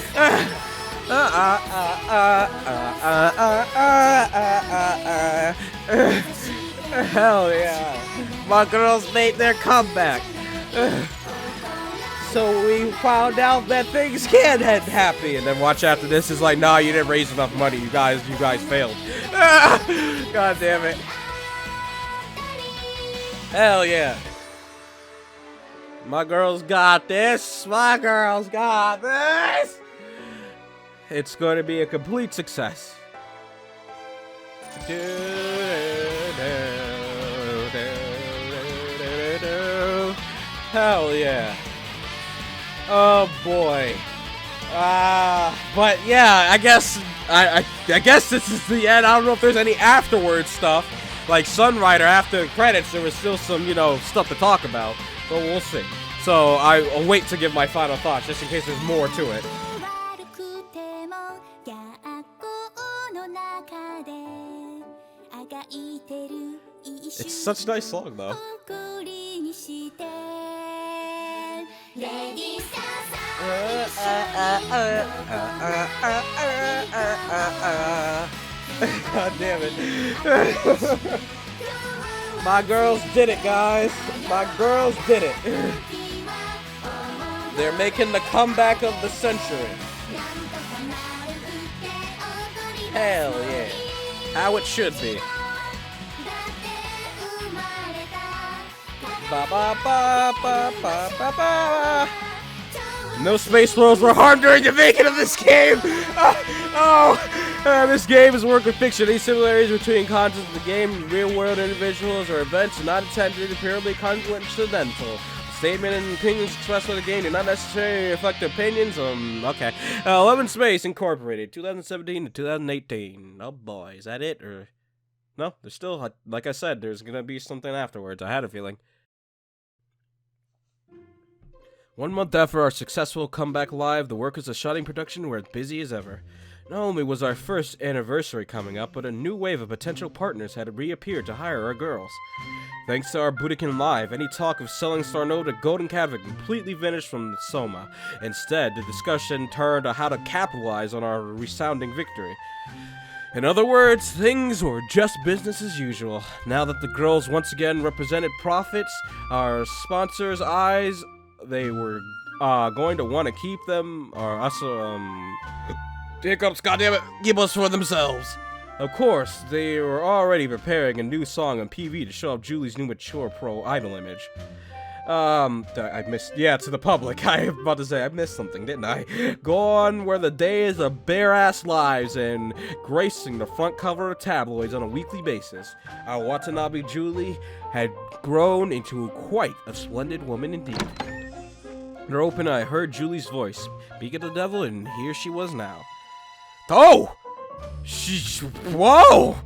Hell yeah. My girls made their comeback. So we found out that things can end happy. And then watch after this is like, nah, you didn't raise enough money. You guys failed. God damn it. Hell yeah. My girls got this. My girls got this. It's going to be a complete success. Hell yeah. Oh boy. But yeah, I guess this is the end. I don't know if there's any afterward stuff. Like Sunrider after the credits, there was still some, you know, stuff to talk about. But we'll see. So I'll wait to give my final thoughts just in case there's more to it. It's such a nice song though. God damn it. My girls did it, guys. My girls did it. They're making the comeback of the century. Hell yeah. How it should be. Ba ba ba ba ba ba ba. No space worlds were harmed during the making of this game. This game is a work of fiction. These similarities between concepts of the game and real-world individuals or events are not intended to be purely coincidental. The Statement and opinions expressed by the game do not necessarily reflect the opinions. Okay. 11 Space Incorporated, 2017 to 2018. Oh boy, is that it? Or no? There's still, like I said, there's gonna be something afterwards. I had a feeling. 1 month after our successful comeback live, the workers of Shotting Production were as busy as ever. Not only was our first anniversary coming up, but a new wave of potential partners had reappeared to hire our girls. Thanks to our Budokan Live, any talk of selling Starnova to Golden Cat had completely vanished from Soma. Instead, the discussion turned on how to capitalize on our resounding victory. In other words, things were just business as usual. Now that the girls once again represented profits, our sponsors' eyes, they were going to want to keep them, or us, hiccups, goddammit, keep us for themselves. Of course, they were already preparing a new song on PV to show off Julie's new mature pro idol image. I missed, yeah, to the public. I was about to say, I missed something, didn't I? Gone were the days of bare-ass lives and gracing the front cover of tabloids on a weekly basis. Our Watanabe Julie had grown into quite a splendid woman indeed. In her open eye, I heard Julie's voice. Speak of the devil, and here she was now. Oh! Whoa!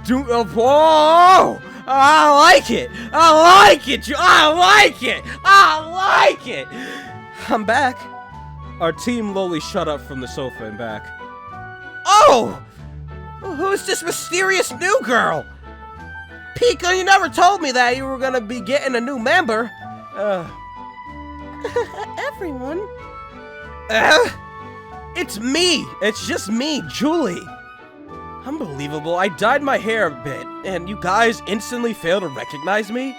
Whoa! I like it! I like it! I like it! I like it! I'm back. Our team lowly shut up from the sofa and back. Oh! Who's this mysterious new girl? Pika, you never told me that you were gonna be getting a new member. Everyone. It's me! It's just me, Julie! Unbelievable, I dyed my hair a bit, and you guys instantly failed to recognize me?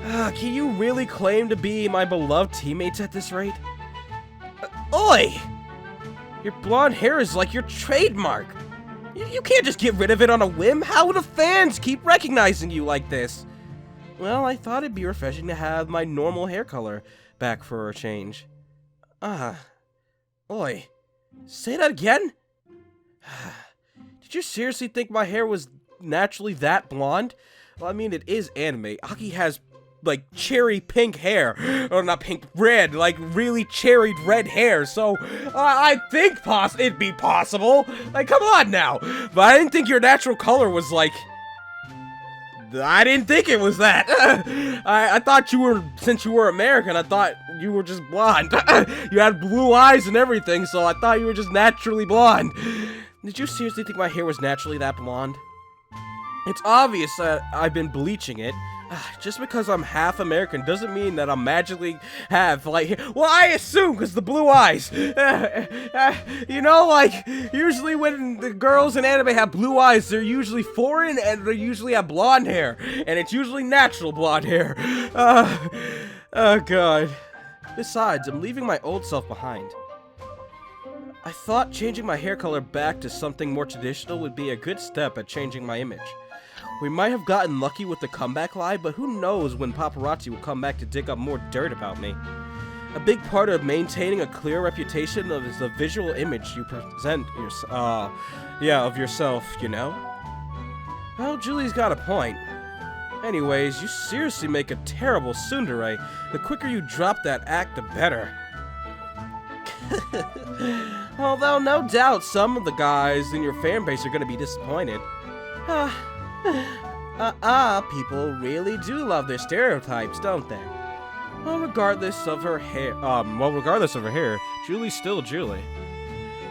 Can you really claim to be my beloved teammates at this rate? Oi! Your blonde hair is like your trademark! You can't just get rid of it on a whim! How would the fans keep recognizing you like this? Well, I thought it'd be refreshing to have my normal hair color back for a change. Oi. Say that again? Did you seriously think my hair was naturally that blonde? Well, I mean, it is anime. Aki has, like, cherry pink hair. Or not pink, red. Like, really cherried red hair. So, I think it'd be possible. Like, come on now. But I didn't think your natural color was, like... I didn't think it was that. I thought you were, since you were American, I thought you were just blonde. You had blue eyes and everything, so I thought you were just naturally blonde. Did you seriously think my hair was naturally that blonde? It's obvious that I've been bleaching it. Just because I'm half American doesn't mean that I magically have, like, well, I assume, because the blue eyes. You know, like, usually when the girls in anime have blue eyes, they're usually foreign, and they usually have blonde hair. And it's usually natural blonde hair. Oh, God. Besides, I'm leaving my old self behind. I thought changing my hair color back to something more traditional would be a good step at changing my image. We might have gotten lucky with the comeback live, but who knows when paparazzi will come back to dig up more dirt about me. A big part of maintaining a clear reputation is the visual image you present of yourself, you know? Well, Julie's got a point. Anyways, you seriously make a terrible tsundere. The quicker you drop that act, the better. Although, no doubt, some of the guys in your fan base are going to be disappointed. People really do love their stereotypes, don't they? Well, regardless of her hair, Julie's still Julie.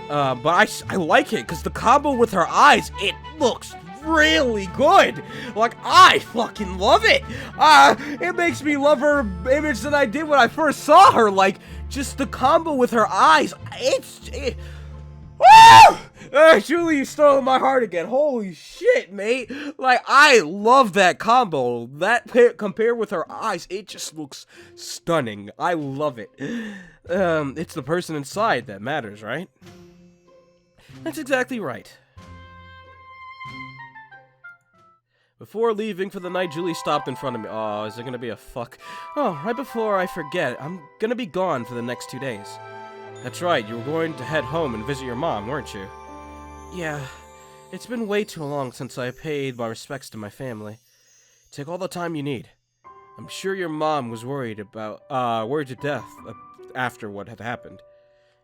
But I like it, because the combo with her eyes, it looks really good. Like, I fucking love it. It makes me love her image than I did when I first saw her. Like, just the combo with her eyes, woo! Julie, you stole my heart again. Holy shit, mate. Like, I love that combo. That compared with her eyes, it just looks stunning. I love it. It's the person inside that matters, right? That's exactly right. Before leaving for the night, Julie stopped in front of me. Oh, is there gonna be a fuck? Oh, right before I forget, I'm gonna be gone for the next 2 days. That's right, you were going to head home and visit your mom, weren't you? Yeah, it's been way too long since I paid my respects to my family. Take all the time you need. I'm sure your mom was worried to death after what had happened.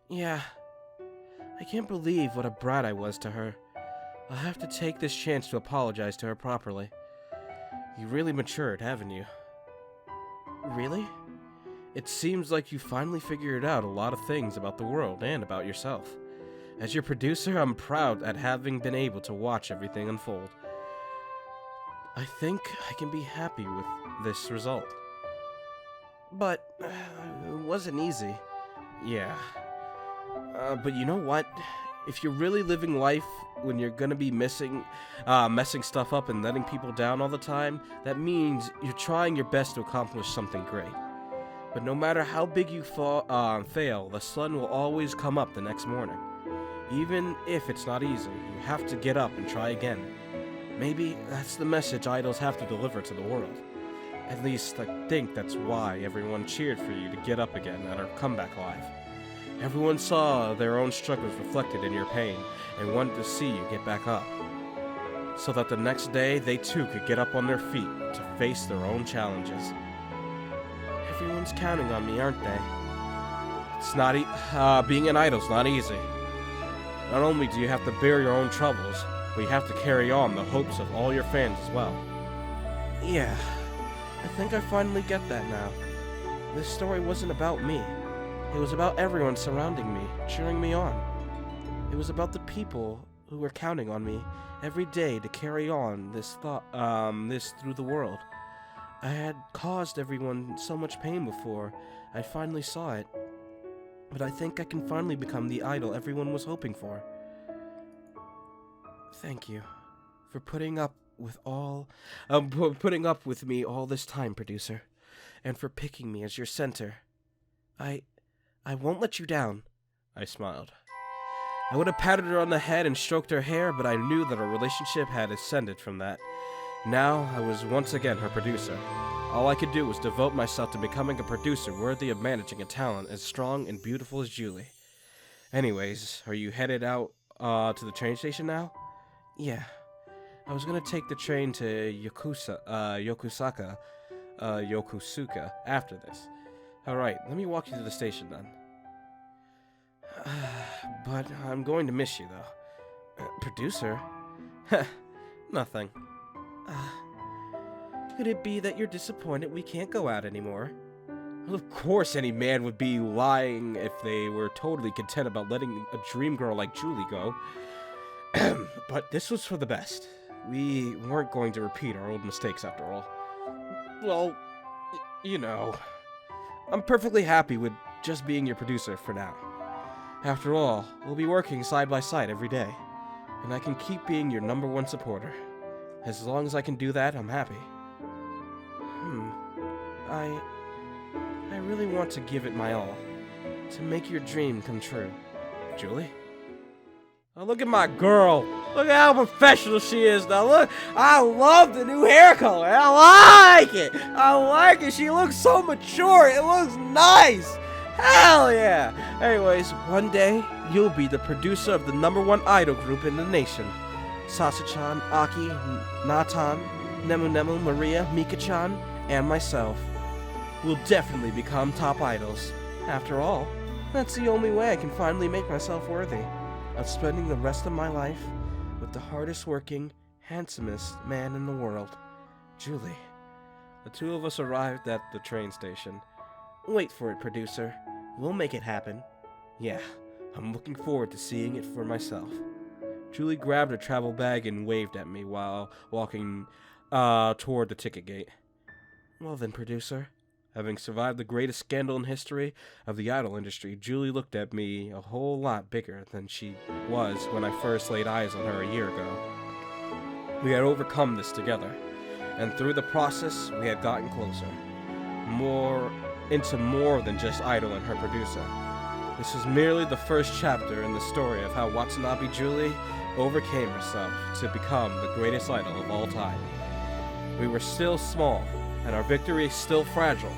Yeah, I can't believe what a brat I was to her. I'll have to take this chance to apologize to her properly. You really matured, haven't you? Really? It seems like you finally figured out a lot of things about the world and about yourself. As your producer, I'm proud at having been able to watch everything unfold. I think I can be happy with this result. But it wasn't easy. Yeah. But you know what? If you're really living life when you're gonna be messing stuff up and letting people down all the time, that means you're trying your best to accomplish something great. But no matter how big you fail, the sun will always come up the next morning. Even if it's not easy, you have to get up and try again. Maybe that's the message idols have to deliver to the world. At least I think that's why everyone cheered for you to get up again at our comeback live. Everyone saw their own struggles reflected in your pain and wanted to see you get back up, so that the next day they too could get up on their feet to face their own challenges. Everyone's counting on me, aren't they? It's not being an idol's not easy. Not only do you have to bear your own troubles, but you have to carry on the hopes of all your fans as well. Yeah, I think I finally get that now. This story wasn't about me. It was about everyone surrounding me, cheering me on. It was about the people who were counting on me every day to carry on this through the world. I had caused everyone so much pain before I finally saw it. But I think I can finally become the idol everyone was hoping for. Thank you for putting up with me all this time, producer, and for picking me as your center. I won't let you down, I smiled. I would have patted her on the head and stroked her hair, but I knew that our relationship had ascended from that. Now I was once again her producer. All I could do was devote myself to becoming a producer worthy of managing a talent as strong and beautiful as Julie. Anyways, are you headed out to the train station now? Yeah. I was gonna take the train to Yokosuka after this. Alright, let me walk you to the station then. But I'm going to miss you, though. Producer? Nothing. Could it be that you're disappointed we can't go out anymore? Well, of course any man would be lying if they were totally content about letting a dream girl like Julie go. But this was for the best. We weren't going to repeat our old mistakes after all. Well, you know, I'm perfectly happy with just being your producer for now. After all, we'll be working side by side every day, and I can keep being your #1 supporter. As long as I can do that, I'm happy. I really want to give it my all, to make your dream come true. Julie? Oh, look at my girl. Look at how professional she is now. Look, I love the new hair color. I like it. I like it. She looks so mature. It looks nice. Hell yeah. Anyways, one day, you'll be the producer of the #1 idol group in the nation. Sasa-chan, Aki, Natan, Nemu, Maria, Mika-chan, and myself. We'll definitely become top idols. After all, that's the only way I can finally make myself worthy of spending the rest of my life with the hardest working, handsomest man in the world, Julie. The two of us arrived at the train station. Wait for it, producer. We'll make it happen. Yeah, I'm looking forward to seeing it for myself. Julie grabbed her travel bag and waved at me while walking toward the ticket gate. Well then, producer. Having survived the greatest scandal in history of the idol industry, Julie looked at me a whole lot bigger than she was when I first laid eyes on her a year ago. We had overcome this together, and through the process, we had gotten closer. More than just idol and her producer. This was merely the first chapter in the story of how Watanabe Julie overcame herself to become the greatest idol of all time. We were still small, and our victory still fragile.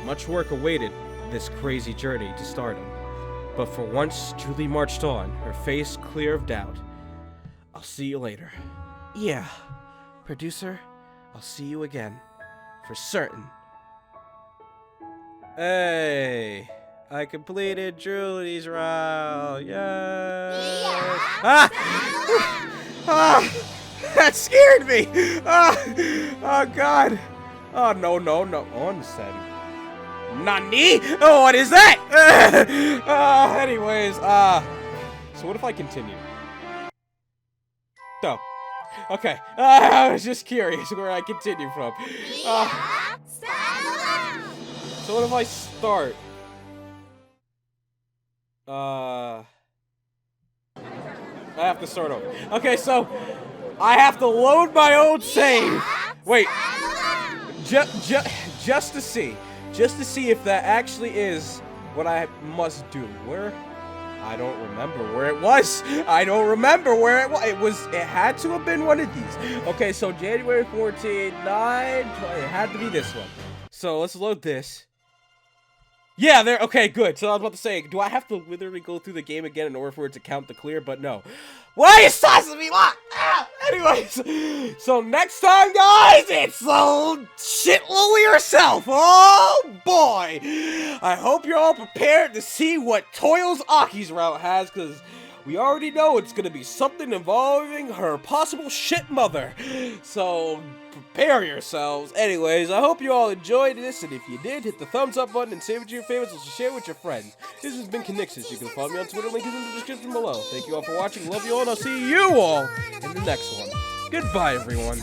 Much work awaited this crazy journey to stardom. But for once, Julie marched on, her face clear of doubt. I'll see you later. Yeah, producer, I'll see you again. For certain. Hey, I completed Julie's route. Yay! Ah! Ah! That scared me! Ah! Oh god! Oh no no no! Onsen. Nani? Oh, what is that? Anyways, so what if I continue? No. Okay. I was just curious where I continue from. So what if I start? I have to start over. Okay, so I have to load my own save. Wait. Just to see if that actually is what I must do. Where? I don't remember where it was. I don't remember where it was. It had to have been one of these. Okay, so January 14, 9, it had to be this one. So let's load this. Yeah, there. Okay, good. So I was about to say, do I have to literally go through the game again in order for it to count the clear? But no. Why is tossing me locked? Anyways, so next time, guys, it's the shit Lily herself. Oh boy! I hope you're all prepared to see what Toils Aki's route has, because we already know it's gonna be something involving her possible shit mother. So prepare yourselves. Anyways, I hope you all enjoyed this, and if you did, hit the thumbs up button and save it to your favorites and share it with your friends. This has been Conixis. You can follow me on Twitter, link is in the description below. Thank you all for watching, love you all, and I'll see you all in the next one. Goodbye, everyone.